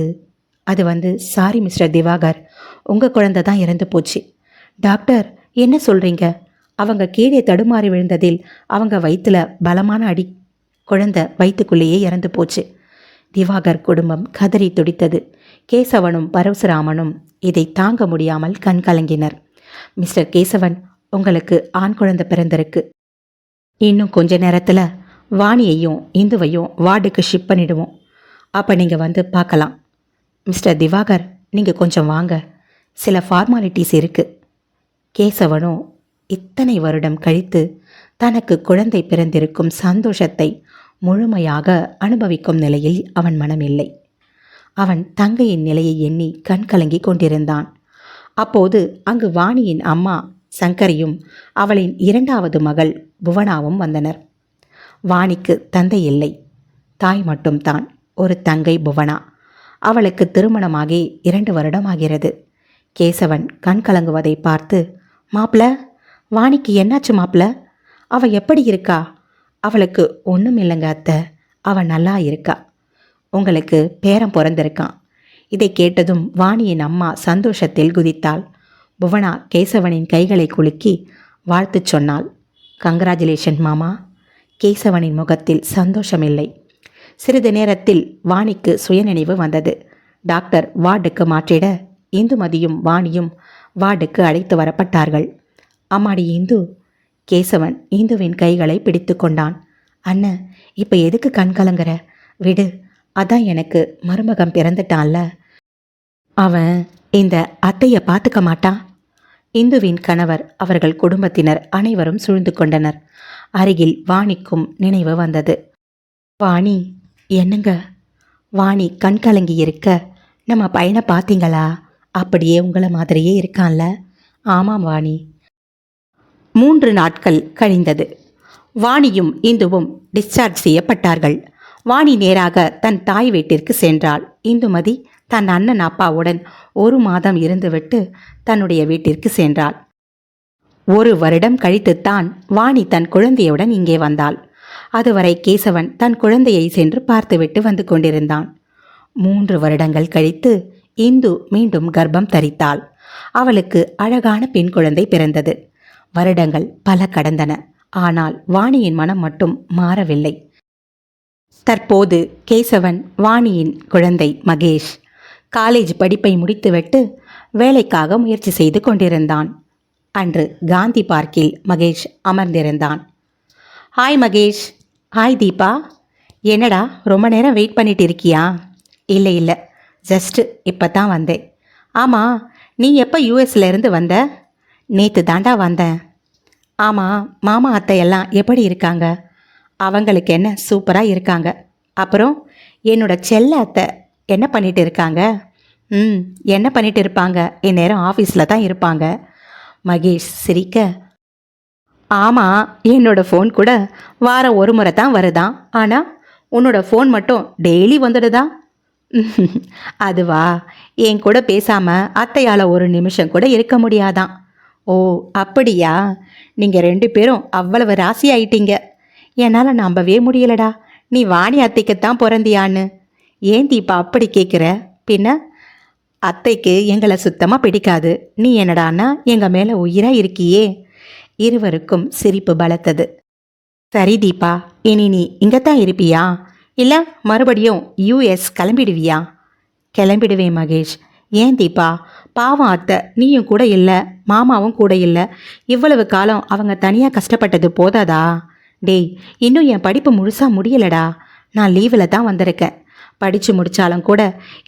சாரி மிஸ்டர் திவாகர், உங்கள் குழந்தை தான் இறந்து போச்சு. டாக்டர், என்ன சொல்கிறீங்க? அவங்க கீழே தடுமாறி விழுந்ததில் அவங்க வயிற்றுல பலமான அடி. குழந்தை வயிற்றுக்குள்ளேயே இறந்து போச்சு. திவாகர் குடும்பம் கதறி துடித்தது. கேசவனும் பரசுராமனும் இதை தாங்க முடியாமல் கண் கலங்கினர். மிஸ்டர் கேசவன், உங்களுக்கு ஆண் குழந்தை பிறந்திருக்கு. இன்னும் கொஞ்ச நேரத்தில் வாணியையும் இந்துவையும் வார்டுக்கு ஷிப் பண்ணிடுவோம். அப்போ நீங்கள் வந்து பார்க்கலாம். மிஸ்டர் திவாகர், நீங்கள் கொஞ்சம் வாங்க, சில ஃபார்மாலிட்டிஸ் இருக்குது. கேசவனும் இத்தனை வருடம் கழித்து தனக்கு குழந்தை பிறந்திருக்கும் சந்தோஷத்தை முழுமையாக அனுபவிக்கும் நிலையில் அவன் மனம் இல்லை. அவன் தங்கையின் நிலையை எண்ணி கண்கலங்கி கொண்டிருந்தான். அப்போது அங்கு வாணியின் அம்மா சங்கரியும் அவளின் இரண்டாவது மகள் புவனாவும் வந்தனர். வாணிக்கு தந்தை இல்லை, தாய் மட்டும்தான். ஒரு தங்கை புவனா. அவளுக்கு திருமணமாகி 2 வருடம் ஆகிறது. கேசவன் கண் கலங்குவதை பார்த்து, மாப்பிள, வாணிக்கு என்னாச்சு மாப்பிள? அவ எப்படி இருக்கா? அவளுக்கு ஒன்றும் இல்லைங்க அத்தை, அவ நல்லா இருக்கா. உங்களுக்கு பேரன் பிறந்திருக்கான். இதை கேட்டதும் வாணியின் அம்மா சந்தோஷத்தில் குதித்தாள். புவனா கேசவனின் கைகளை குலுக்கி வாழ்த்து சொன்னாள். கங்க்ராச்சுலேஷன் மாமா. கேசவனின் முகத்தில் சந்தோஷமில்லை. சிறிது நேரத்தில் வாணிக்கு சுயநினைவு வந்தது. டாக்டர் வார்டுக்கு மாற்றிட இந்துமதியும் வாணியும் வார்டுக்கு அழைத்து வரப்பட்டார்கள். அம்மாடி இந்து. கேசவன் இந்துவின் கைகளை பிடித்து கொண்டான். அண்ணன், இப்போ எதுக்கு கண் கலங்குற? விடு, அதான் எனக்கு மருமகன் பிறந்துட்டான்ல, அவன் இந்த அத்தையை பார்த்துக்க மாட்டான். இந்துவின் கணவர், அவர்கள் குடும்பத்தினர் அனைவரும் சூழ்ந்து கொண்டனர். அருகில் வாணிக்கும் நினைவு வந்தது. வாணி, என்னங்க? வாணி கண் கலங்கி இருக்க, நம்ம பையனை பார்த்தீங்களா? அப்படியே உங்களை மாதிரியே இருக்கான்ல? ஆமாம் வாணி. 3 நாட்கள் கழிந்தது. வாணியும் இந்துவும் டிஸ்சார்ஜ் செய்யப்பட்டார்கள். வாணி நேராக தன் தாய் வீட்டிற்கு சென்றாள். இந்துமதி தன் அண்ணன் அப்பாவுடன் 1 மாதம் இருந்துவிட்டு தன்னுடைய வீட்டிற்கு சென்றாள். 1 வருடம் கழித்துத்தான் வாணி தன் குழந்தையுடன் இங்கே வந்தாள். அதுவரை கேசவன் தன் குழந்தையை சென்று பார்த்துவிட்டு வந்து கொண்டிருந்தான். 3 வருடங்கள் கழித்து இந்து மீண்டும் கர்ப்பம் தரித்தாள். அவளுக்கு அழகான பெண் குழந்தை பிறந்தது. வருடங்கள் பல கடந்தன. ஆனால் வாணியின் மனம் மட்டும் மாறவில்லை. தற்போது கேசவன், வாணியின் குழந்தை மகேஷ், காலேஜ் படிப்பை முடித்துவிட்டு வேலைக்காக முயற்சி செய்து கொண்டிருந்தான். அன்று காந்தி பார்க்கில் மகேஷ் அமர்ந்திருந்தான். ஹாய் மகேஷ். ஹாய் தீபா. என்னடா ரொம்ப நேரம் வெயிட் பண்ணிட்டு இருக்கியா? இல்லை இல்லை, ஜஸ்ட்டு இப்போ தான் வந்தேன். ஆமாம், நீ எப்போ யூஎஸ்லேருந்து வந்த? நேற்று தாண்டா வந்தேன். ஆமாம், மாமா அத்தை எல்லாம் எப்படி இருக்காங்க? அவங்களுக்கு என்ன, சூப்பராக இருக்காங்க. அப்புறம் என்னோட செல்ல அத்தை என்ன பண்ணிட்டு இருக்காங்க? என்ன பண்ணிட்டு இருப்பாங்க, இந்நேரம் ஆஃபீஸில் தான் இருப்பாங்க. மகேஷ் சிரிக்க, ஆமாம், என்னோட ஃபோன் கூட வாரம் 1 முறை தான் வருதான். ஆனால் உன்னோட ஃபோன் மட்டும் டெய்லி வந்துடுதா? அதுவா, என் கூட பேசாமல் அத்தையால் 1 நிமிஷம் கூட இருக்க முடியாதான். ஓ அப்படியா? நீங்கள் 2 பேரும் அவ்வளவு ராசி ஆயிட்டீங்க. என்னால் நம்பவே முடியலடா நீ வாணி அத்தைக்குத்தான் பிறந்தியான்னு. ஏன் தீபா அப்படி கேட்குற? பின்ன அத்தைக்கு எங்களை சுத்தமாக பிடிக்காது. நீ என்னடான்னா எங்கள் மேலே உயிராக இருக்கியே. இருவருக்கும் சிரிப்பு பலத்தது. சரி தீபா, இனி நீ இங்கத்தான் இருப்பியா, இல்லை மறுபடியும் யூஎஸ் கிளம்பிடுவியா? கிளம்பிடுவேன் மகேஷ். ஏன் தீபா? பாவம் அத்தை, நீயும் கூட இல்லை, மாமாவும் கூட இல்லை. இவ்வளவு காலம் அவங்க தனியாக கஷ்டப்பட்டது போதாதா? டேய், இன்னும் என் படிப்பு முழுசாக முடியலடா. நான் லீவில் தான் வந்திருக்கேன். படித்து முடித்தாலும் கூட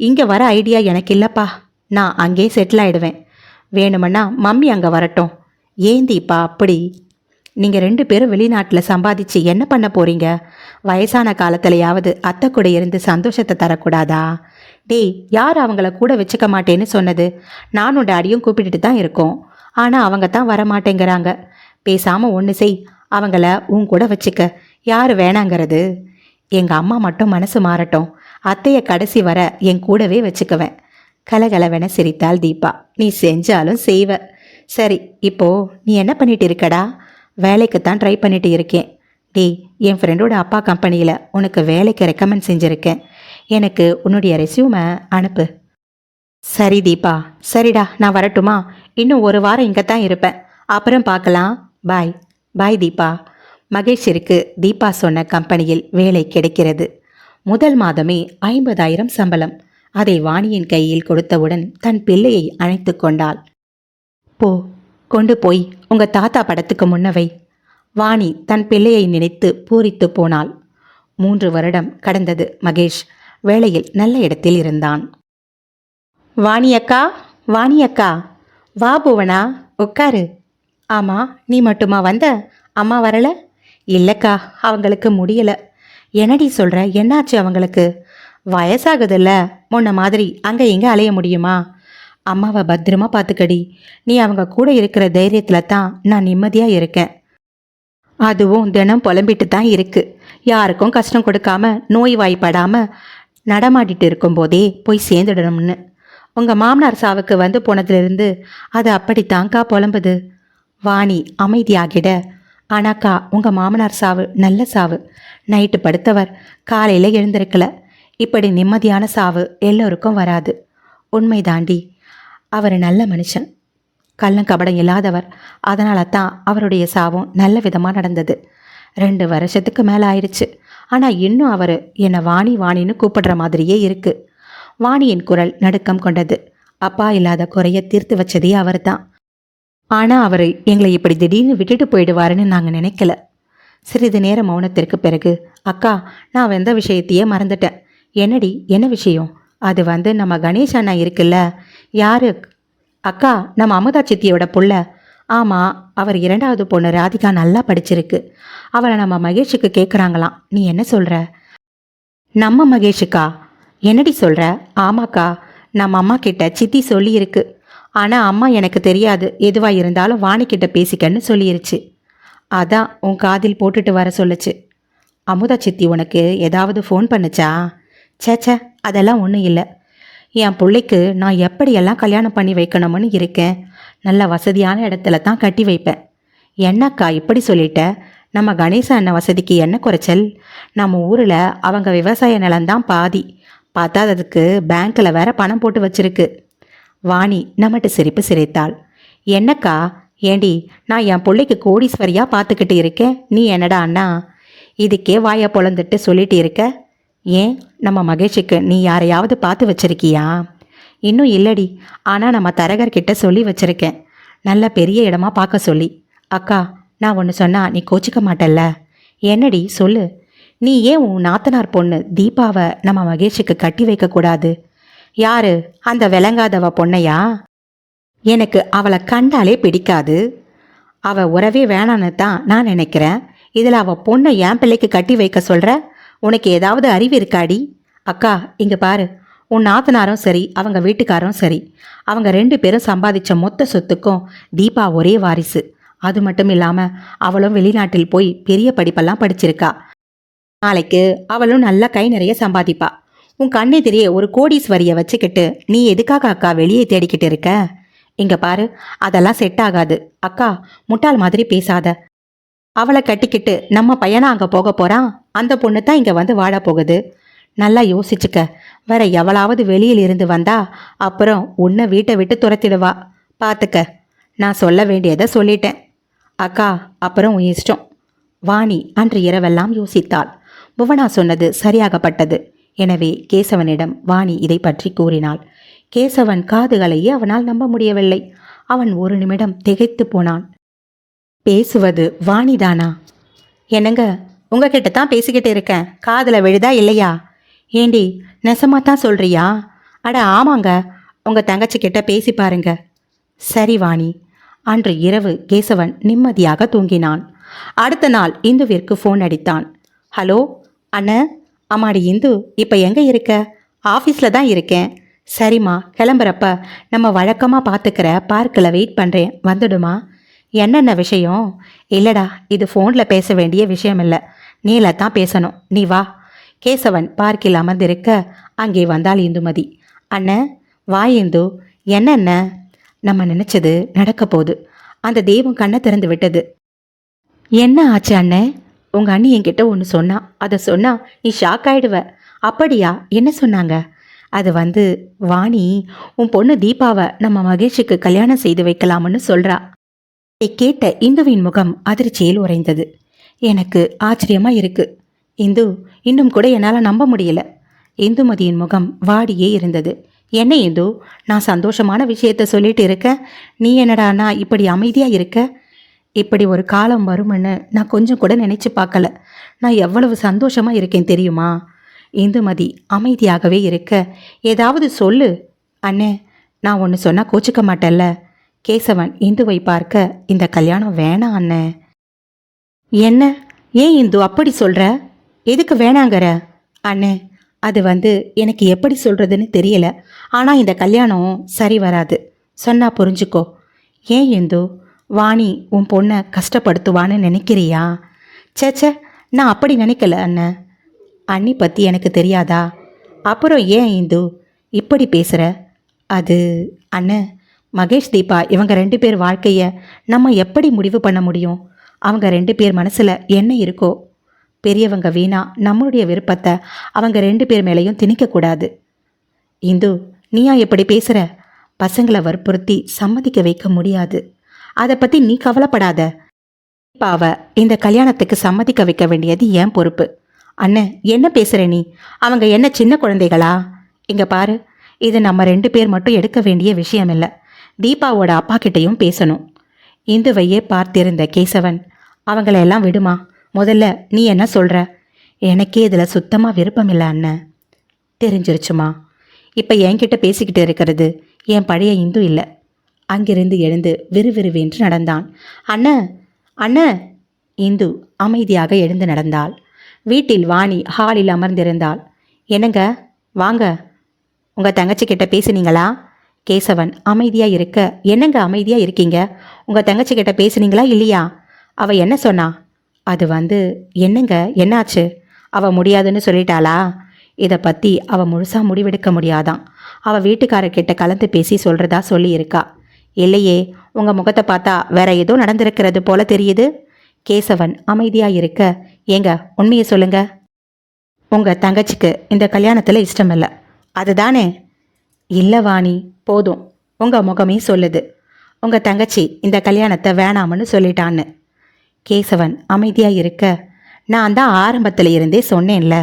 இங்கே வர ஐடியா எனக்கு இல்லைப்பா. நான் அங்கே செட்டில் ஆகிடுவேன். வேணுமன்னா மம்மி அங்கே வரட்டும். ஏன் தீபா அப்படி? நீங்கள் 2 பேரும் வெளிநாட்டில் சம்பாதிச்சு என்ன பண்ண போகிறீங்க? வயசான காலத்துலையாவது அத்தை கூட இருந்து சந்தோஷத்தை தரக்கூடாதா? டேய், யார் அவங்கள கூட வச்சுக்க மாட்டேன்னு சொன்னது? நானும் டாடியும் கூப்பிட்டுட்டு தான் இருக்கோம். ஆனால் அவங்க தான் வரமாட்டேங்கிறாங்க. பேசாமல் ஒன்று செய், அவங்கள உன் கூட வச்சுக்க. யார் வேணாங்கிறது? எங்கள் அம்மா மட்டும் மனசு மாறட்டும். அத்தையை கடைசி வர என் கூடவே வச்சுக்குவேன். கலகலவென சிரித்தாள் தீபா. நீ செஞ்சாலும் செய்வ. சரி, இப்போ நீ என்ன பண்ணிட்டு இருக்கடா? வேலைக்குத்தான் ட்ரை பண்ணிட்டு இருக்கேன். டேய், என் ஃப்ரெண்டோட அப்பா கம்பெனியில் உனக்கு வேலைக்கு ரெக்கமெண்ட் செஞ்சுருக்கேன். எனக்கு உன்னுடைய ரெஸ்யூமை அனுப்பு. சரி தீபா. சரிடா, நான் வரட்டுமா? இன்னும் 1 வாரம் இங்கே தான் இருப்பேன். அப்புறம் பார்க்கலாம். பாய். பாய் தீபா. மகேஷிற்கு தீபா சொன்ன கம்பெனியில் வேலை கிடைக்கிறது. முதல் மாதமே 50,000 சம்பளம். அதை வாணியின் கையில் கொடுத்தவுடன் தன் பிள்ளையை அணைத்து கொண்டாள். போ, கொண்டு போய் உங்க தாத்தா படத்துக்கு முன்னவை. வாணி தன் பிள்ளையை நினைத்து பூரித்து போனாள். 3 வருடம் கடந்தது. மகேஷ் வேலையில் நல்ல இடத்தில் இருந்தான். வாணி அக்கா, வாணி அக்கா, வா புவனா, உட்காரு. ஆமாம், நீ மட்டுமா வந்த? அம்மா வரல? இல்லைக்கா, அவங்களுக்கு முடியல. என்னடி சொல்கிற? என்னாச்சு அவங்களுக்கு? வயசாகுதுல்ல, முன்ன மாதிரி அங்கே இங்கே அலைய முடியுமா? அம்மாவை பத்திரமா பார்த்துக்கடி. நீ அவங்க கூட இருக்கிற தைரியத்தில் தான் நான் நிம்மதியாக இருக்கேன். அதுவும் தினம் புலம்பிட்டு தான் இருக்கு. யாருக்கும் கஷ்டம் கொடுக்காம நோய் வாய்ப்படாமல் நடமாடிட்டு இருக்கும்போதே போய் சேர்ந்துடணும்னு. உங்கள் மாமனார் சாவுக்கு வந்து போனதுலேருந்து அது அப்படித்தாங்க்கா புலம்புது. வாணி அமைதியாகிட, ஆனாக்கா உங்கள் மாமனார் சாவு நல்ல சாவு. நைட்டு படுத்தவர் காலையில் எழுந்திருக்கல. இப்படி நிம்மதியான சாவு எல்லோருக்கும் வராது. உண்மைதாண்டி. அவர் நல்ல மனுஷன், கள்ளங்கபடம் இல்லாதவர். அதனால தான் அவருடைய சாவும் நல்ல விதமாக நடந்தது. 2 வருஷத்துக்கு மேலே ஆயிடுச்சு. ஆனால் இன்னும் அவர் என்னை வாணி வாணின்னு கூப்பிடுற மாதிரியே இருக்கு. வாணியின் குரல் நடுக்கம் கொண்டது. அப்பா இல்லாத குறைய தீர்த்து வச்சதே அவர் தான். ஆனால் அவர் எங்களை இப்படி திடீர்னு விட்டுட்டு போயிடுவாருன்னு நாங்கள் நினைக்கல. சிறிது நேர மௌனத்திற்கு பிறகு, அக்கா, நான் வந்த விஷயத்தையே மறந்துட்டேன். என்னடி, என்ன விஷயம்? அது வந்து நம்ம கணேஷ் அண்ணா இருக்குல்ல. யாரு? அக்கா, நம்ம அமுதா சித்தியோட புள்ள. ஆமாம், அவர் 2வது பொண்ணு ராதிகா நல்லா படிச்சிருக்கு. அவளை நம்ம மகேஷுக்கு கேட்குறாங்களாம். நீ என்ன சொல்கிற? நம்ம மகேஷுக்கா? என்னடி சொல்கிற? ஆமாக்கா, நம்ம அம்மா கிட்ட சித்தி சொல்லியிருக்கு. ஆனால் அம்மா எனக்கு தெரியாது, எதுவாக இருந்தாலும் வாணிக்கிட்ட பேசிக்கன்னு சொல்லிருச்சு. அதான் உன் காதில் போட்டுட்டு வர சொல்லுச்சு. அமுதா சித்தி உனக்கு ஏதாவது ஃபோன் பண்ணுச்சா? சேச்சே, அதெல்லாம் ஒன்றும் இல்லை. என் பிள்ளைக்கு நான் எப்படியெல்லாம் கல்யாணம் பண்ணி வைக்கணும்னு இருக்கேன். நல்ல வசதியான இடத்துல தான் கட்டி வைப்பேன். என்னக்கா இப்படி சொல்லிட்ட? நம்ம கணேச அண்ணன் வசதிக்கு என்ன குறைச்சல்? நம்ம ஊரில் அவங்க விவசாய நிலம்தான் பாதி. பார்த்தாததுக்கு பேங்க்கில் வேற பணம் போட்டு வச்சிருக்கு. வாணி நம்மட்டு சிரிப்பு சிரித்தாள். என்னக்கா? ஏண்டி, நான் என் பிள்ளைக்கு கோடீஸ்வரியாக பார்த்துக்கிட்டு இருக்கேன், நீ என்னடா அண்ணா? இதுக்கே வாயை பொழந்துட்டு சொல்லிட்டு இருக்க. ஏன், நம்ம மகேஷுக்கு நீ யாரையாவது பார்த்து வச்சிருக்கியா? இன்னும் இல்லடி, ஆனால் நம்ம தரகர்கிட்ட சொல்லி வச்சிருக்கேன், நல்ல பெரிய இடமா பார்க்க சொல்லி. அக்கா, நான் ஒன்று சொன்னா நீ கோச்சிக்க மாட்டல்ல? என்னடி சொல்லு. நீ ஏன் உன் நாத்தனார் பொண்ணு தீபாவை நம்ம மகேஷுக்கு கட்டி வைக்கக்கூடாது? யாரு, அந்த விளங்காதவ பொண்ணையா? எனக்கு அவளை கண்டாலே பிடிக்காது. அவ உறவே வேணான்னு தான் நான் நினைக்கிறேன். இதில் அவள் பொண்ணை என் பிள்ளைக்கு கட்டி வைக்க சொல்கிற? உனக்கு ஏதாவது அறிவு இருக்காடி? அக்கா, இங்கே பாரு, உன் நாத்தனாரும் சரி, அவங்க வீட்டுக்காரும் சரி, அவங்க 2 பேரும் சம்பாதிச்ச மொத்த சொத்துக்கும் தீபா ஒரே வாரிசு. அது மட்டும் இல்லாமல் அவளும் வெளிநாட்டில் போய் பெரிய படிப்பெல்லாம் படிச்சிருக்கா. நாளைக்கு அவளும் நல்லா கை நிறைய சம்பாதிப்பா. உன் கண்ணெதிரே ஒரு கோடீஸ்வரியை வச்சுக்கிட்டு நீ எதுக்காக அக்கா வெளியே தேடிக்கிட்டு இருக்க? இங்கே பாரு, அதெல்லாம் செட் ஆகாது. அக்கா, முட்டாள் மாதிரி பேசாத. அவளை கட்டிக்கிட்டு நம்ம பையனா அங்கே போக போகிறான். அந்த பொண்ணு தான் இங்கே வந்து வாழ போகுது. நல்லா யோசிச்சுக்க. வேற எவளாவது வெளியில் இருந்து வந்தா அப்புறம் உன்னை வீட்டை விட்டு துரத்திடுவா. பார்த்துக்க. நான் சொல்ல வேண்டியதை சொல்லிட்டேன். அக்கா, அப்புறம் உன் இஷ்டம். வாணி அன்று இரவெல்லாம் யோசித்தாள். புவனா சொன்னது சரியாகப்பட்டது. எனவே கேசவனிடம் வாணி இதை பற்றி கூறினாள். கேசவன் காதுகளையே அவனால் நம்ப முடியவில்லை. அவன் ஒரு நிமிடம் திகைத்து போனான். பேசுவது வாணிதானா? என்னங்க, உங்ககிட்ட தான் பேசிக்கிட்டு இருக்கேன், காதில் விழுதா இல்லையா? ஏண்டி, நெசமாத்தான் சொல்றியா? அட ஆமாங்க, உங்கள் தங்கச்சிக்கிட்ட பேசி பாருங்க. சரி வாணி. அன்று இரவு கேசவன் நிம்மதியாக தூங்கினான். அடுத்த நாள் இந்துவிற்கு ஃபோன் அடித்தான். ஹலோ அண்ணா. அம்மாடி இந்து, இப்போ எங்கே இருக்க? ஆஃபீஸில் தான் இருக்கேன். சரிம்மா, கிளம்புறப்ப நம்ம வழக்கமாக பார்த்துக்கிற பார்க்கில் வெயிட் பண்ணுறேன், வந்துடுமா? என்னென்ன விஷயம்? இல்லைடா, இது ஃபோனில் பேச வேண்டிய விஷயம் இல்லை, நீல தான் பேசணும், நீ வா. கேசவன் பார்க்கில் அமர்ந்திருக்க அங்கே வந்தாள் இந்துமதி. அண்ணன் வா இந்து. என்னென்ன? நம்ம நினச்சது நடக்க போகுது. அந்த தெய்வம் கண்ணை திறந்து விட்டது. என்ன ஆச்சு அண்ணே? உங்கள் அண்ணி என்கிட்ட ஒன்று சொன்னா, அதை சொன்னா நீ ஷாக் ஆயிடுவ. அப்படியா? என்ன சொன்னாங்க? அது வந்து வாணி உன் பொண்ணு தீபாவை நம்ம மகேஷுக்கு கல்யாணம் செய்து வைக்கலாம்னு சொல்கிறா. இதை கேட்ட இந்துவின் முகம் அதிர்ச்சியில் உறைந்தது. எனக்கு ஆச்சரியமாக இருக்கு இந்து, இன்னும் கூட என்னால் நம்ப முடியல. இந்துமதியின் முகம் வாடியே இருந்தது. என்ன இந்து, நான் சந்தோஷமான விஷயத்த சொல்லிட்டு இருக்க, நீ என்னடானா இப்படி அமைதியாக இருக்க? இப்படி ஒரு காலம் வரும்னு நான் கொஞ்சம் கூட நினச்சி பார்க்கல. நான் எவ்வளவு சந்தோஷமாக இருக்கேன் தெரியுமா? இந்துமதி அமைதியாகவே இருக்க, ஏதாவது சொல்லு அண்ணே. நான் ஒன்று சொன்னால் கோச்சிக்க மாட்டேல்ல? கேசவன் இந்துவை பார்க்க, இந்த கல்யாணம் வேணாம் அண்ணே. என்ன, ஏன் இந்து அப்படி சொல்ற? எதுக்கு வேணாங்கிற? அண்ணே, அது எனக்கு எப்படி சொல்றதுன்னு தெரியல. ஆனா இந்த கல்யாணம் சரி வராது. சொன்னா புரிஞ்சுக்கோ. ஏன் இந்து, வாணி உன் பொண்ணை கஷ்டப்படுத்துவான்னு நினைக்கிறியா? சேச்சே, நான் அப்படி நினைக்கல அண்ணே. அண்ணி பற்றி எனக்கு தெரியாதா? அப்புறம் ஏன் இந்து இப்படி பேசுகிற? அது அண்ணே, மகேஷ் தீபா இவங்க 2 பேர் வாழ்க்கையை நம்ம எப்படி முடிவு பண்ண முடியும்? அவங்க 2 பேர் மனசில் என்ன இருக்கோ? பெரியவங்க வீணா நம்மளுடைய விருப்பத்தை அவங்க 2 பேர் மேலேயும் திணிக்கக்கூடாது. இந்து, நீயா எப்படி பேசுகிற? பசங்களை வற்புறுத்தி சம்மதிக்க வைக்க முடியாது. அதை பற்றி நீ கவலைப்படாத. தீபாவை இந்த கல்யாணத்துக்கு சம்மதிக்க வைக்க வேண்டியது என் பொறுப்பு. அண்ணே, என்ன பேசுகிற நீ? அவங்க என்ன சின்ன குழந்தைகளா? இங்கே பாரு, இது நம்ம 2 பேர் மட்டும் எடுக்க வேண்டிய விஷயம் இல்லை. தீபாவோட அப்பா கிட்டையும் பேசணும். இந்துவையே பார்த்திருந்த கேசவன், அவங்களெல்லாம் விடுமா, முதல்ல நீ என்ன சொல்கிற? எனக்கே இதில் சுத்தமாக விருப்பம் இல்லை அண்ணன். தெரிஞ்சிருச்சுமா. இப்போ என்கிட்ட பேசிக்கிட்டு இருக்கிறது என் பழைய இந்து இல்லை. அங்கிருந்து எழுந்து விறுவிறுவென்று நடந்தான். அண்ணன், அண்ணன். இந்து அமைதியாக எழுந்து நடந்தாள். வீட்டில் வாணி ஹாலில் அமர்ந்திருந்தாள். என்னங்க, வாங்க. உங்கள் தங்கச்சிக்கிட்ட பேசுனீங்களா? கேசவன் அமைதியாக இருக்க, என்னங்க அமைதியாக இருக்கீங்க? உங்கள் தங்கச்சிக்கிட்ட பேசுனீங்களா இல்லையா? அவள் என்ன சொன்னா? அது என்னங்க, என்னாச்சு? அவள் முடியாதுன்னு சொல்லிட்டாளா? இதை பற்றி அவள் முழுசாக முடிவெடுக்க முடியாதான். அவள் வீட்டுக்காரர்கிட்ட கலந்து பேசி சொல்கிறதா சொல்லியிருக்கா. இல்லையே, உங்கள் முகத்தை பார்த்தா வேற ஏதோ நடந்திருக்கிறது போல தெரியுது. கேசவன் அமைதியாக இருக்க, ஏங்க உண்மையை சொல்லுங்க. உங்கள் தங்கச்சிக்கு இந்த கல்யாணத்தில் இஷ்டமில்லை, அதுதானே? இல்லை வாணி, போதும். உங்கள் முகமே சொல்லுது உங்கள் தங்கச்சி இந்த கல்யாணத்தை வேணாம்னு சொல்லிட்டான்னு. கேசவன் அமைதியாக இருக்க, நான் தான் ஆரம்பத்தில் இருந்தே சொன்னேன்ல,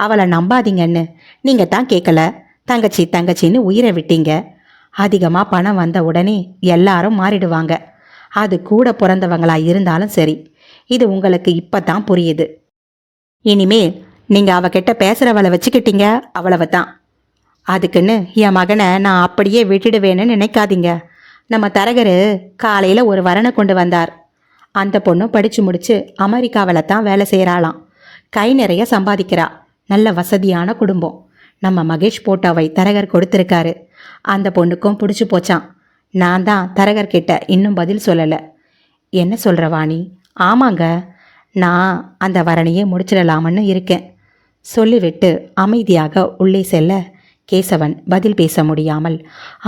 அவளை நம்பாதீங்கன்னு. நீங்கள் தான் கேட்கல. தங்கச்சி தங்கச்சின்னு உயிரை விட்டீங்க. அதிகமாக பணம் வந்த உடனே எல்லாரும் மாறிடுவாங்க. அது கூட பிறந்தவங்களா இருந்தாலும் சரி. இது உங்களுக்கு இப்போ தான் புரியுது. இனிமேல் நீங்கள் அவகிட்ட பேசுகிறவளை வச்சுக்கிட்டீங்க, அவ்வளவு தான். அதுக்குன்னு என் மகனை நான் அப்படியே விட்டுடுவேன்னு நினைக்காதீங்க. நம்ம தரகர் காலையில் ஒரு வரனை கொண்டு வந்தார். அந்த பொண்ணு படித்து முடித்து அமெரிக்காவில் தான் வேலை செய்கிறாளாம். கை நிறைய சம்பாதிக்கிறா. நல்ல வசதியான குடும்பம். நம்ம மகேஷ் போட்டோவை தரகர் கொடுத்துருக்காரு. அந்த பொண்ணுக்கும் பிடிச்சி போச்சான். நான் தான் தரகர்கிட்ட இன்னும் பதில் சொல்லலை. என்ன சொல்கிற வாணி? ஆமாங்க, நான் அந்த வரனையே முடிச்சிடலாமன்னு இருக்கேன். சொல்லிவிட்டு அமைதியாக உள்ளே செல்ல, கேசவன் பதில் பேச முடியாமல்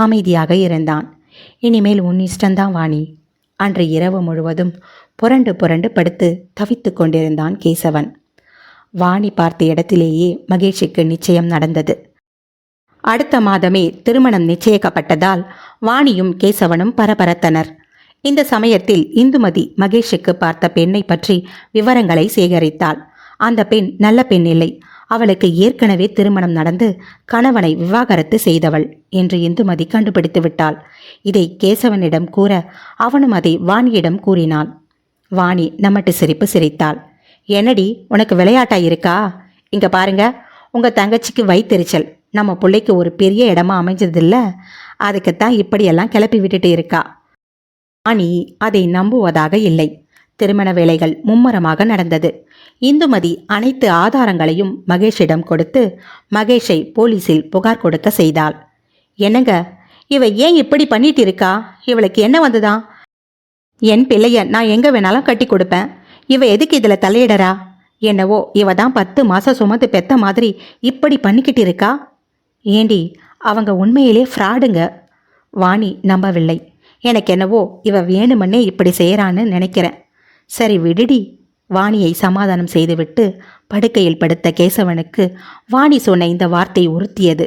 அமைதியாக இருந்தான். இனிமேல் உன் இஷ்டந்தான் வாணி. அன்று இரவு முழுவதும் புரண்டு புரண்டு படுத்து தவித்து கொண்டிருந்தான் கேசவன். வாணி பார்த்த இடத்திலேயே மகேஷுக்கு நிச்சயம் நடந்தது. அடுத்த மாதமே திருமணம் நிச்சயிக்கப்பட்டதால் வாணியும் கேசவனும் பரபரத்தனர். இந்த சமயத்தில் இந்துமதி மகேஷுக்கு பார்த்த பெண்ணை பற்றி விவரங்களை சேகரித்தாள். அந்த பெண் நல்ல பெண் இல்லை. அவளுக்கு ஏற்கனவே திருமணம் நடந்து கணவனை விவாகரத்து செய்தவள் என்று இந்துமதி கண்டுபிடித்து விட்டாள். இதை கேசவனிடம் கூற அவனும் அதை வாணியிடம் கூறினாள். வாணி நம்மட்டு சிரிப்பு சிரித்தாள். என்னடி, உனக்கு விளையாட்டா இருக்கா? இங்க பாருங்க, உங்க தங்கச்சிக்கு வயித்தெரிச்சல் நம்ம பிள்ளைக்கு ஒரு பெரிய இடமா அமைஞ்சதில்ல, அதுக்குத்தான் இப்படியெல்லாம் கிளப்பி விட்டுட்டு இருக்கா. வாணி அதை நம்புவதாக இல்லை. திருமண வேலைகள் மும்முரமாக நடந்தது. இந்துமதி அனைத்து ஆதாரங்களையும் மகேஷிடம் கொடுத்து மகேஷை போலீஸில் புகார் கொடுக்க செய்தாள். என்னங்க, இவ ஏன் இப்படி பண்ணிட்டு இருக்கா? இவளுக்கு என்ன வந்துதான்? என் பிள்ளைய நான் எங்க வேணாலும் கட்டி கொடுப்பேன். இவ எதுக்கு இதுல தலையிடறா? என்னவோ இவ தான் 10 மாசம் சுமந்து பெத்த மாதிரி இப்படி பண்ணிக்கிட்டு இருக்கா. ஏண்டி, அவங்க உண்மையிலே ஃப்ராடுங்க. வாணி நம்பவில்லை. எனக்கு என்னவோ இவ வேணுமன்னே இப்படி செய்யறான்னு நினைக்கிறேன். சரி விடுடி. வாணியை சமாதானம் செய்துவிட்டு படுக்கையில் படுத்த கேசவனுக்கு வாணி சொன்ன இந்த வார்த்தை உறுத்தியது.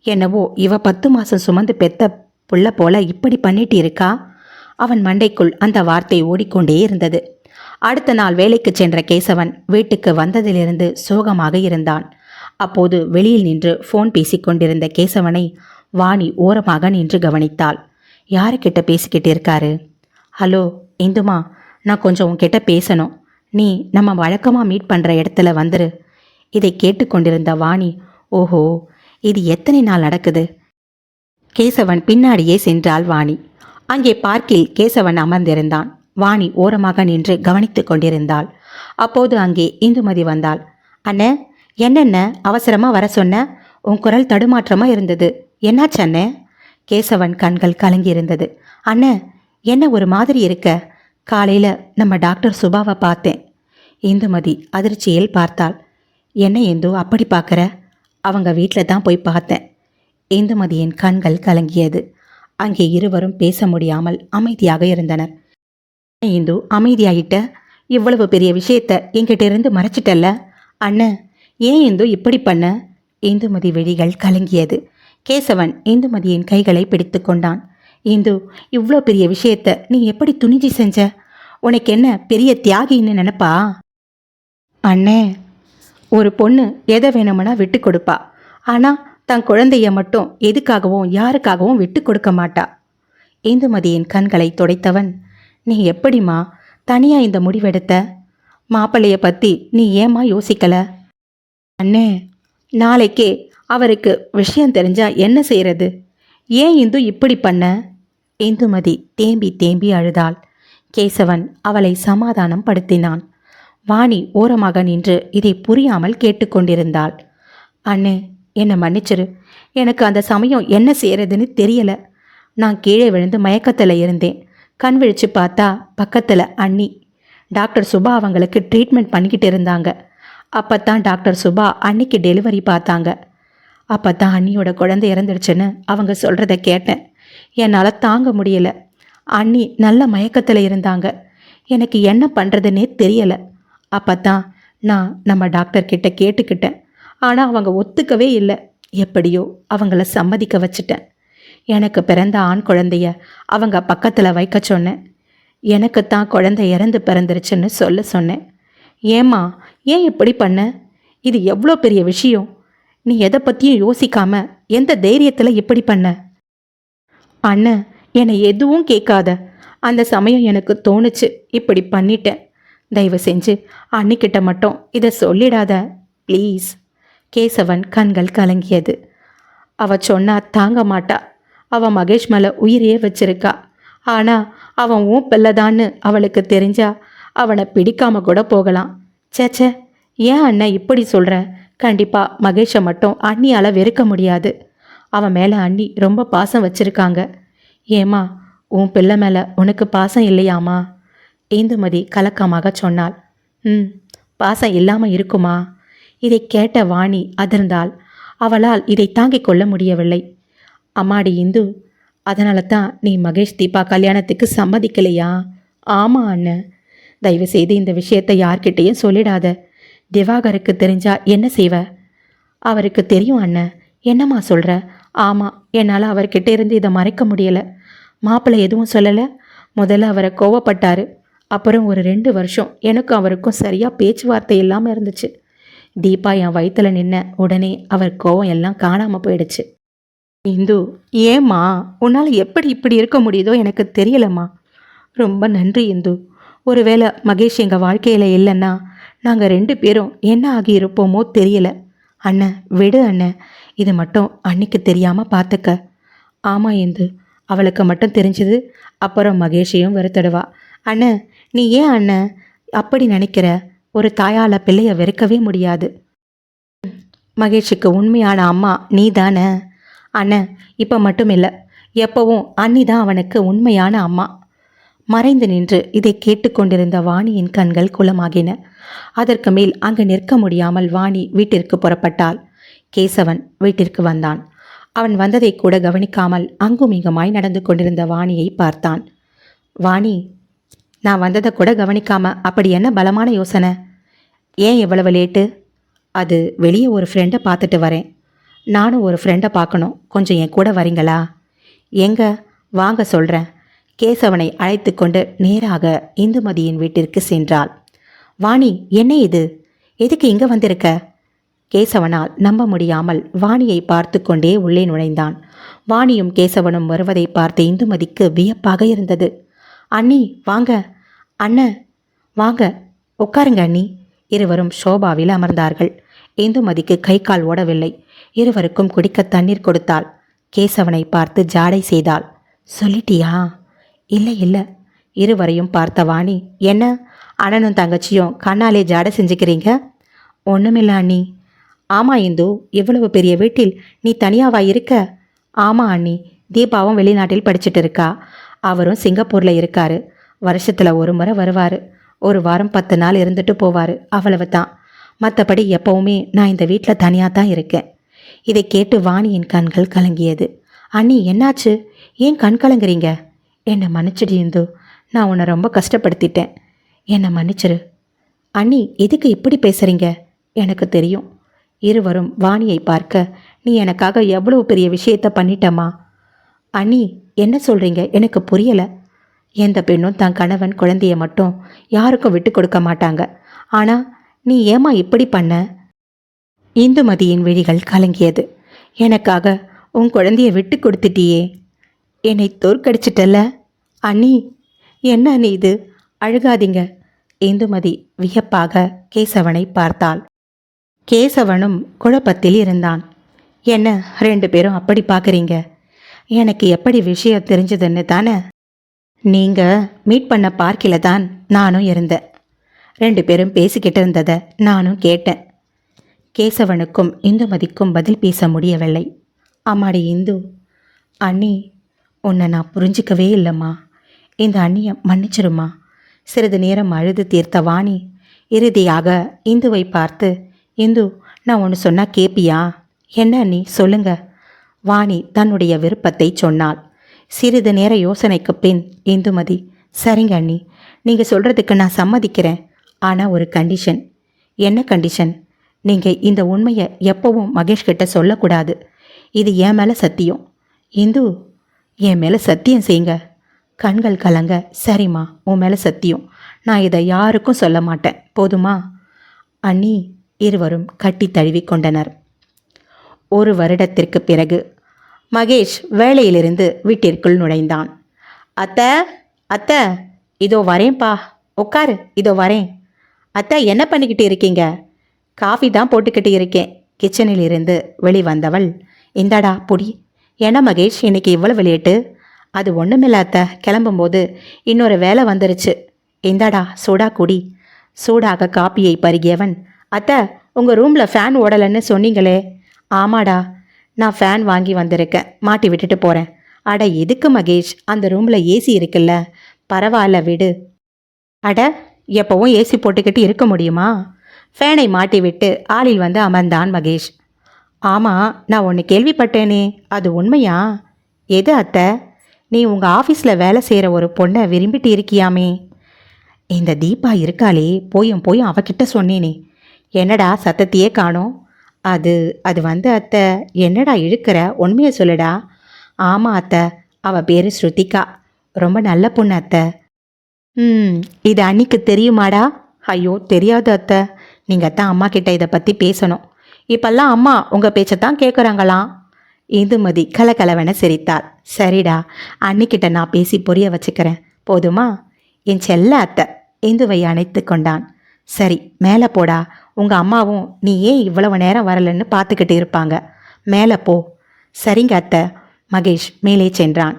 என்னவோ இவ 10 மாசம் சுமந்து பெத்த புள்ள போல இப்படி பண்ணிட்டு இருக்கா. அவன் மண்டைக்குள் அந்த வார்த்தை ஓடிக்கொண்டே இருந்தது. அடுத்த நாள் வேலைக்கு சென்ற கேசவன் வீட்டுக்கு வந்ததிலிருந்து சோகமாக இருந்தான். அப்போது வெளியில் நின்று ஃபோன் பேசிக்கொண்டிருந்த கேசவனை வாணி ஓரமாக நின்று கவனித்தாள். யாருக்கிட்ட பேசிக்கிட்டு இருக்காரு? ஹலோ இந்துமா, நான் கொஞ்சம் உன்கிட்ட பேசணும். நீ நம்ம வழக்கமாக மீட் பண்ணுற இடத்துல வந்துரு. இதை கேட்டுக்கொண்டிருந்த வாணி, ஓஹோ, இது எத்தனை நாள் நடக்குது? கேசவன் பின்னாடியே சென்றாள் வாணி. அங்கே பார்க்கில் கேசவன் அமர்ந்திருந்தான். வாணி ஓரமாக நின்று கவனித்துக் கொண்டிருந்தாள். அப்போது அங்கே இந்துமதி வந்தாள். அண்ணே, என்னென்ன அவசரமா வர சொன்ன? உன் குரல் தடுமாற்றமா இருந்தது. என்னாச்சு அண்ணே? கேசவன் கண்கள் கலங்கியிருந்தது. அண்ணே, என்ன ஒரு மாதிரி இருக்க? காலையில நம்ம டாக்டர் சுபாவை பார்த்தேன். இந்துமதி அதிர்ச்சியில் பார்த்தாள். என்ன இந்து அப்படி பார்க்குற? அவங்க வீட்டில் தான் போய் பார்த்தேன். இந்துமதியின் கண்கள் கலங்கியது. அங்கே இருவரும் பேச முடியாமல் அமைதியாக இருந்தனர். இந்து, அமைதியாயிட்ட? இவ்வளவு பெரிய விஷயத்த என்கிட்ட இருந்து மறைச்சிட்டல்ல? அண்ணன், ஏன் இந்து இப்படி பண்ண? இந்துமதி விழிகள் கலங்கியது. கேசவன் இந்துமதியின் கைகளை பிடித்து கொண்டான். இந்து, இவ்வளோ பெரிய விஷயத்த நீ எப்படி துணிஞ்சு செஞ்ச? உனக்கு என்ன பெரிய தியாகின்னு நினைப்பா? அண்ணே, ஒரு பொண்ணு எதை வேணும்னா விட்டு கொடுப்பா. ஆனால் தன் குழந்தைய மட்டும் எதுக்காகவும் யாருக்காகவும் விட்டு கொடுக்க மாட்டா. இந்துமதியின் கண்களை துடைத்தவன், நீ எப்படிம்மா தனியா இந்த முடிவெடுத்த? மாப்பிள்ளைய பற்றி நீ ஏம்மா யோசிக்கல? அண்ணே, நாளைக்கே அவருக்கு விஷயம் தெரிஞ்சா என்ன செய்யறது? ஏன் இந்து இப்படி பண்ண? இந்துமதி தேம்பி தேம்பி அழுதாள். கேசவன் அவளை சமாதானம் படுத்தினான். வாணி ஓரமாக நின்று இதை புரியாமல் கேட்டுக்கொண்டிருந்தாள். அண்ணே, என்னை மன்னிச்சிரு. எனக்கு அந்த சமயம் என்ன செய்யறதுன்னு தெரியல. நான் கீழே விழுந்து மயக்கத்தில் இருந்தேன். கண் விழிச்சு பார்த்தா பக்கத்தில் அண்ணி. டாக்டர் சுபா அவங்களுக்கு ட்ரீட்மெண்ட் பண்ணிக்கிட்டு இருந்தாங்க. அப்போத்தான் டாக்டர் சுபா அன்னிக்கு டெலிவரி பார்த்தாங்க. அப்போ தான் அண்ணியோட குழந்தை இறந்துடுச்சுன்னு அவங்க சொல்கிறத கேட்டேன். என்னால் தாங்க முடியலை. அண்ணி நல்ல மயக்கத்தில் இருந்தாங்க. எனக்கு என்ன பண்ணுறதுன்னே தெரியலை. அப்போ தான் நான் நம்ம டாக்டர்கிட்ட கேட்டுக்கிட்டேன். ஆனால் அவங்க ஒத்துக்கவே இல்லை. எப்படியோ அவங்கள சம்மதிக்க வச்சுட்டேன். எனக்கு பிறந்த ஆண் குழந்தைய அவங்க பக்கத்தில் வைக்க சொன்னேன். எனக்குத்தான் குழந்தை இறந்து பிறந்துருச்சுன்னு சொல்ல சொன்னேன். ஏம்மா, ஏன் இப்படி பண்ண? இது எவ்வளோ பெரிய விஷயம். நீ எதை பற்றியும் யோசிக்காம எந்த தைரியத்தில் இப்படி பண்ண? அண்ணன், என்னை எதுவும் கேட்காத. அந்த சமயம் எனக்கு தோணுச்சு, இப்படி பண்ணிட்டேன். தயவு செஞ்சு அன்னிக்கிட்ட மட்டும் இதை சொல்லிடாத ப்ளீஸ். கேசவன் கண்கள் கலங்கியது. அவ சொன்னா தாங்க மாட்டா. அவன் மகேஷ் மேலே உயிரையே வச்சிருக்கா. ஆனால் அவன் உன் பிள்ளைதான்னு அவளுக்கு தெரிஞ்சா அவனை பிடிக்காம கூட போகலாம். சேச்சே, ஏன் அண்ணன் இப்படி சொல்கிற? கண்டிப்பாக மகேஷை மட்டும் அண்ணியால் வெறுக்க முடியாது. அவன் மேலே அண்ணி ரொம்ப பாசம் வச்சிருக்காங்க. ஏம்மா, உன் பிள்ளை மேலே உனக்கு பாசம் இல்லையாம்மா? இந்துமதி கலக்கமாக சொன்னாள். பாசம் இல்லாமல் இருக்குமா? இதை கேட்ட வாணி அதிர்ந்தாள். அவளால் இதை தாங்கிக் கொள்ள முடியவில்லை. அம்மாடி இந்து, அதனால தான் நீ மகேஷ் தீபா கல்யாணத்துக்கு சம்மதிக்கலையா? ஆமாம் அண்ணன். தயவு செய்து இந்த விஷயத்தை யார்கிட்டையும் சொல்லிடாத. திவாகருக்கு தெரிஞ்சா என்ன செய்வ? அவருக்கு தெரியும் அண்ணன். என்னம்மா சொல்கிற? ஆமாம், என்னால் அவர்கிட்ட இருந்து இதை மறைக்க முடியலை. மாப்பிள்ளை எதுவும் சொல்லலை. முதல்ல அவரை கோவப்பட்டாரு. அப்புறம் ஒரு 2 வருஷம் எனக்கும் அவருக்கும் சரியாக பேச்சுவார்த்தை இல்லாமல் இருந்துச்சு. தீபா என் வயிற்றில் நின்ன உடனே அவர் கோவம் எல்லாம் காணாமல் போயிடுச்சு. இந்து, ஏம்மா, உன்னால் எப்படி இப்படி இருக்க முடியுதோ எனக்கு தெரியலம்மா. ரொம்ப நன்றி இந்து. ஒருவேளை மகேஷ் எங்கள் வாழ்க்கையில் இல்லைன்னா நாங்கள் 2 பேரும் என்ன ஆகி இருப்போமோ தெரியல. அண்ணன், விடு அண்ணன். இது மட்டும் அன்னைக்கு தெரியாமல் பார்த்துக்க. ஆமாம் இந்து, அவளுக்கு மட்டும் தெரிஞ்சது அப்புறம் மகேஷையும் வெறுத்துடுவா. அண்ணன், நீ ஏன் அண்ணன் அப்படி நினைக்கிற? ஒரு தாயால் பிள்ளைய வெறுக்கவே முடியாது. மகேஷுக்கு உண்மையான அம்மா நீ தானே? அண்ணன், இப்போ மட்டும் இல்லை, எப்பவும் அண்ணி தான் அவனுக்கு உண்மையான அம்மா. மறைந்து நின்று இதை கேட்டுக்கொண்டிருந்த வாணியின் கண்கள் குளமாகின. அதற்கு மேல் அங்கு நிற்க முடியாமல் வாணி வீட்டிற்கு புறப்பட்டாள். கேசவன் வீட்டிற்கு வந்தான். அவன் வந்ததை கூட கவனிக்காமல் அங்கும் இங்குமாய் நடந்து கொண்டிருந்த வாணியை பார்த்தான். வாணி, நான் வந்ததை கூட கவனிக்காம அப்படி என்ன பலமான யோசனை? ஏன் இவ்வளவு லேட்டு? அது வெளியே ஒரு ஃப்ரெண்டை பார்த்துட்டு வரேன். நானும் ஒரு ஃப்ரெண்டை பார்க்கணும். கொஞ்சம் என் கூட வரீங்களா? எங்க? வாங்க சொல்கிறேன். கேசவனை அழைத்து கொண்டு நேராக இந்துமதியின் வீட்டிற்கு சென்றாள். வாணி, என்ன இது? எதுக்கு இங்கே வந்திருக்க? கேசவனால் நம்ப முடியாமல் வாணியை பார்த்து கொண்டே உள்ளே நுழைந்தான். வாணியும் கேசவனும் வருவதை பார்த்து இந்துமதிக்கு வியப்பாக இருந்தது. அண்ணி வாங்க. அண்ணன் வாங்க, உட்காருங்க அண்ணி. இருவரும் ஷோபாவில் அமர்ந்தார்கள். இந்துமதிக்கு கை கால் ஓடவில்லை. இருவருக்கும் குடிக்க தண்ணீர் கொடுத்தாள். கேசவனை பார்த்து ஜாடை செய்தாள். சொல்லிட்டியா? இல்லை இல்லை. இருவரையும் பார்த்த வாணி, என்ன அண்ணனும் தங்கச்சியும் கண்ணாலே ஜாட செஞ்சுக்கிறீங்க? ஒன்றுமில்ல அண்ணி. ஆமாம் இந்து, இவ்வளவு பெரிய வீட்டில் நீ தனியாவா இருக்க? ஆமாம் அண்ணி, தீபாவும் வெளிநாட்டில் படிச்சுட்டு இருக்கா. அவரும் சிங்கப்பூரில் இருக்காரு. வருஷத்தில் ஒரு முறை வருவார். ஒரு வாரம் 10 நாள் இருந்துட்டு போவார், அவ்வளவு தான். மற்றபடி எப்போவுமே நான் இந்த வீட்டில் தனியாக தான் இருக்கேன். இதை கேட்டு வாணியின் கண்கள் கலங்கியது. அண்ணி என்னாச்சு? ஏன் கண் கலங்குறீங்க? என்னை மன்னிச்சிடு இந்து, நான் உன்னை ரொம்ப கஷ்டப்படுத்திட்டேன். என்னை மன்னிச்சிரு. அண்ணி எதுக்கு இப்படி பேசுகிறீங்க? எனக்கு தெரியும். இருவரும் வாணியை பார்க்க, நீ எனக்காக எவ்வளவு பெரிய விஷயத்த பண்ணிட்டம்மா. அண்ணி என்ன சொல்கிறீங்க? எனக்கு புரியலை. எந்த பெண்ணும் தன் கணவன் குழந்தைய மட்டும் யாருக்கும் விட்டு கொடுக்க மாட்டாங்க. ஆனால் நீ ஏமா இப்படி பண்ண? இந்துமதியின் விழிகள் கலங்கியது. எனக்காக உன் குழந்தைய விட்டு கொடுத்துட்டியே, என்னை தோற்கடிச்சிட்டல்ல. அண்ணி என்ன அண்ணி இது? அழுகாதீங்க. இந்துமதி வியப்பாக கேசவனை பார்த்தாள். கேசவனும் குழப்பத்தில் இருந்தான். என்ன 2 பேரும் அப்படி பார்க்குறீங்க? எனக்கு எப்படி விஷயம் தெரிஞ்சதுன்னு தானே? நீங்கள் மீட் பண்ண பார்க்கில் தான் நானும் இருந்தேன். 2 பேரும் பேசிக்கிட்டு இருந்ததை நானும் கேட்டேன். கேசவனுக்கும் இந்துமதிக்கும் பதில் பேச முடியவில்லை. அம்மாடி இந்து, அண்ணி உன்னை நான் புரிஞ்சிக்கவே இல்லைம்மா. இந்த அண்ணியை மன்னிச்சிருமா. சிறிது நேரம் அழுது தீர்த்த வாணி இறுதியாக இந்துவை பார்த்து, இந்து நான் ஒன்று சொன்னால் கேப்பியா? என்ன அண்ணி சொல்லுங்க. வாணி தன்னுடைய விருப்பத்தை சொன்னாள். சிறிது நேர யோசனைக்கு பின் இந்துமதி, சரிங்க அண்ணி, நீங்கள் சொல்கிறதுக்கு நான் சம்மதிக்கிறேன். ஆனால் ஒரு கண்டிஷன். என்ன கண்டிஷன்? நீங்கள் இந்த உண்மையை எப்போவும் மகேஷ் கிட்ட சொல்லக்கூடாது. இது என் மேலே சத்தியம். இந்து என் மேலே சத்தியம் செய்யுங்க. கண்கள் கலங்க, சரிம்மா உன் மேலே சத்தியம், நான் இதை யாருக்கும் சொல்ல மாட்டேன், போதுமா? அண்ணி இருவரும் கட்டி தழுவி கொண்டனர். 1 வருடத்திற்கு பிறகு மகேஷ் வேலையிலிருந்து வீட்டிற்குள் நுழைந்தான். அத்தை அத்தை, இதோ வரேன்ப்பா, உட்காரு, இதோ வரேன். அத்தை என்ன பண்ணிக்கிட்டு இருக்கீங்க? காஃபி தான் போட்டுக்கிட்டு இருக்கேன். கிச்சனில் இருந்து வெளிவந்தவள், இந்தாடா பொடி. என்ன மகேஷ் இன்னைக்கு இவ்வளவு லேட்டு? அது ஒன்றுமில்ல அத்தை, கிளம்பும்போது இன்னொரு வேலை வந்துருச்சு. இந்தாடா சூடா குடி. சூடாக காப்பியை பருகியவன், அத்தை உங்கள் ரூமில் ஃபேன் ஓடலைன்னு சொன்னீங்களே? ஆமாடா, நான் ஃபேன் வாங்கி வந்திருக்கேன், மாட்டி விட்டுட்டு போகிறேன். அட எதுக்கு மகேஷ், அந்த ரூமில் ஏசி இருக்குல்ல, பரவாயில்ல விடு. அட எப்போவும் ஏசி போட்டுக்கிட்டு இருக்க முடியுமா? ஃபேனை மாட்டி விட்டு ஆளில் வந்து அமர்ந்தான் மகேஷ். ஆமாம், நான் ஒன்று கேள்விப்பட்டேனே, அது உண்மையா? எது அத்தை? நீ உங்கள் ஆஃபீஸில் வேலை செய்கிற ஒரு பொண்ணை விரும்பிட்டு இருக்கியாமே? இந்த தீபா இருக்காளே, போயும் அவகிட்ட சொன்னேனே. என்னடா சத்தத்தையே காணோம்? அது வந்து அத்தை. என்னடா இழுக்கிற, உண்மையை சொல்லுடா. ஆமாம் அத்தை, அவள் பேர் ஸ்ருதிகா, ரொம்ப நல்ல பொண்ணு அத்தை. இது அன்னிக்கு தெரியுமாடா? ஐயோ தெரியாது அத்தை, நீங்கள் தான் அம்மா கிட்ட இதை பற்றி பேசணும். இப்பெல்லாம் அம்மா உங்கள் பேச்சைத்தான் கேட்குறாங்களாம். இந்துமதி கலகலவென சிரித்தாள். சரிடா, அன்னிக்கிட்ட நான் பேசி புரிய வச்சுக்கிறேன், போதுமா? என் செல்ல அத்தை இந்துவை அணைத்து கொண்டான். சரி மேலே போடா, உங்கள் அம்மாவும் நீ ஏன் இவ்வளவு நேரம் வரலன்னு பார்த்துக்கிட்டு இருப்பாங்க. மேலே போ. சரிங்க அத்தை. மகேஷ் மேலே சென்றான்.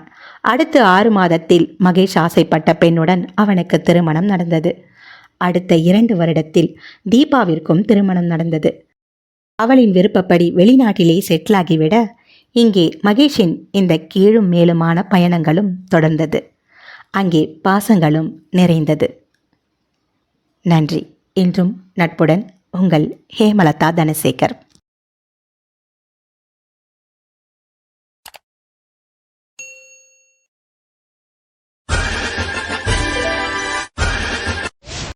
அடுத்த 6 மாதத்தில் மகேஷ் ஆசைப்பட்ட பெண்ணுடன் அவனுக்கு திருமணம் நடந்தது. அடுத்த 2 வருடத்தில் தீபாவிற்கும் திருமணம் நடந்தது. அவளின் விருப்பப்படி வெளிநாட்டிலே செட்டிலாகிவிட, இங்கே மகேஷின் இந்த கீழும் மேலுமான பயணங்களும் தொடர்ந்தது. அங்கே பாசங்களும் நிறைந்தது. நன்றி. இன்றும் நட்புடன் உங்கள் ஹேமலதா தனசேகர்.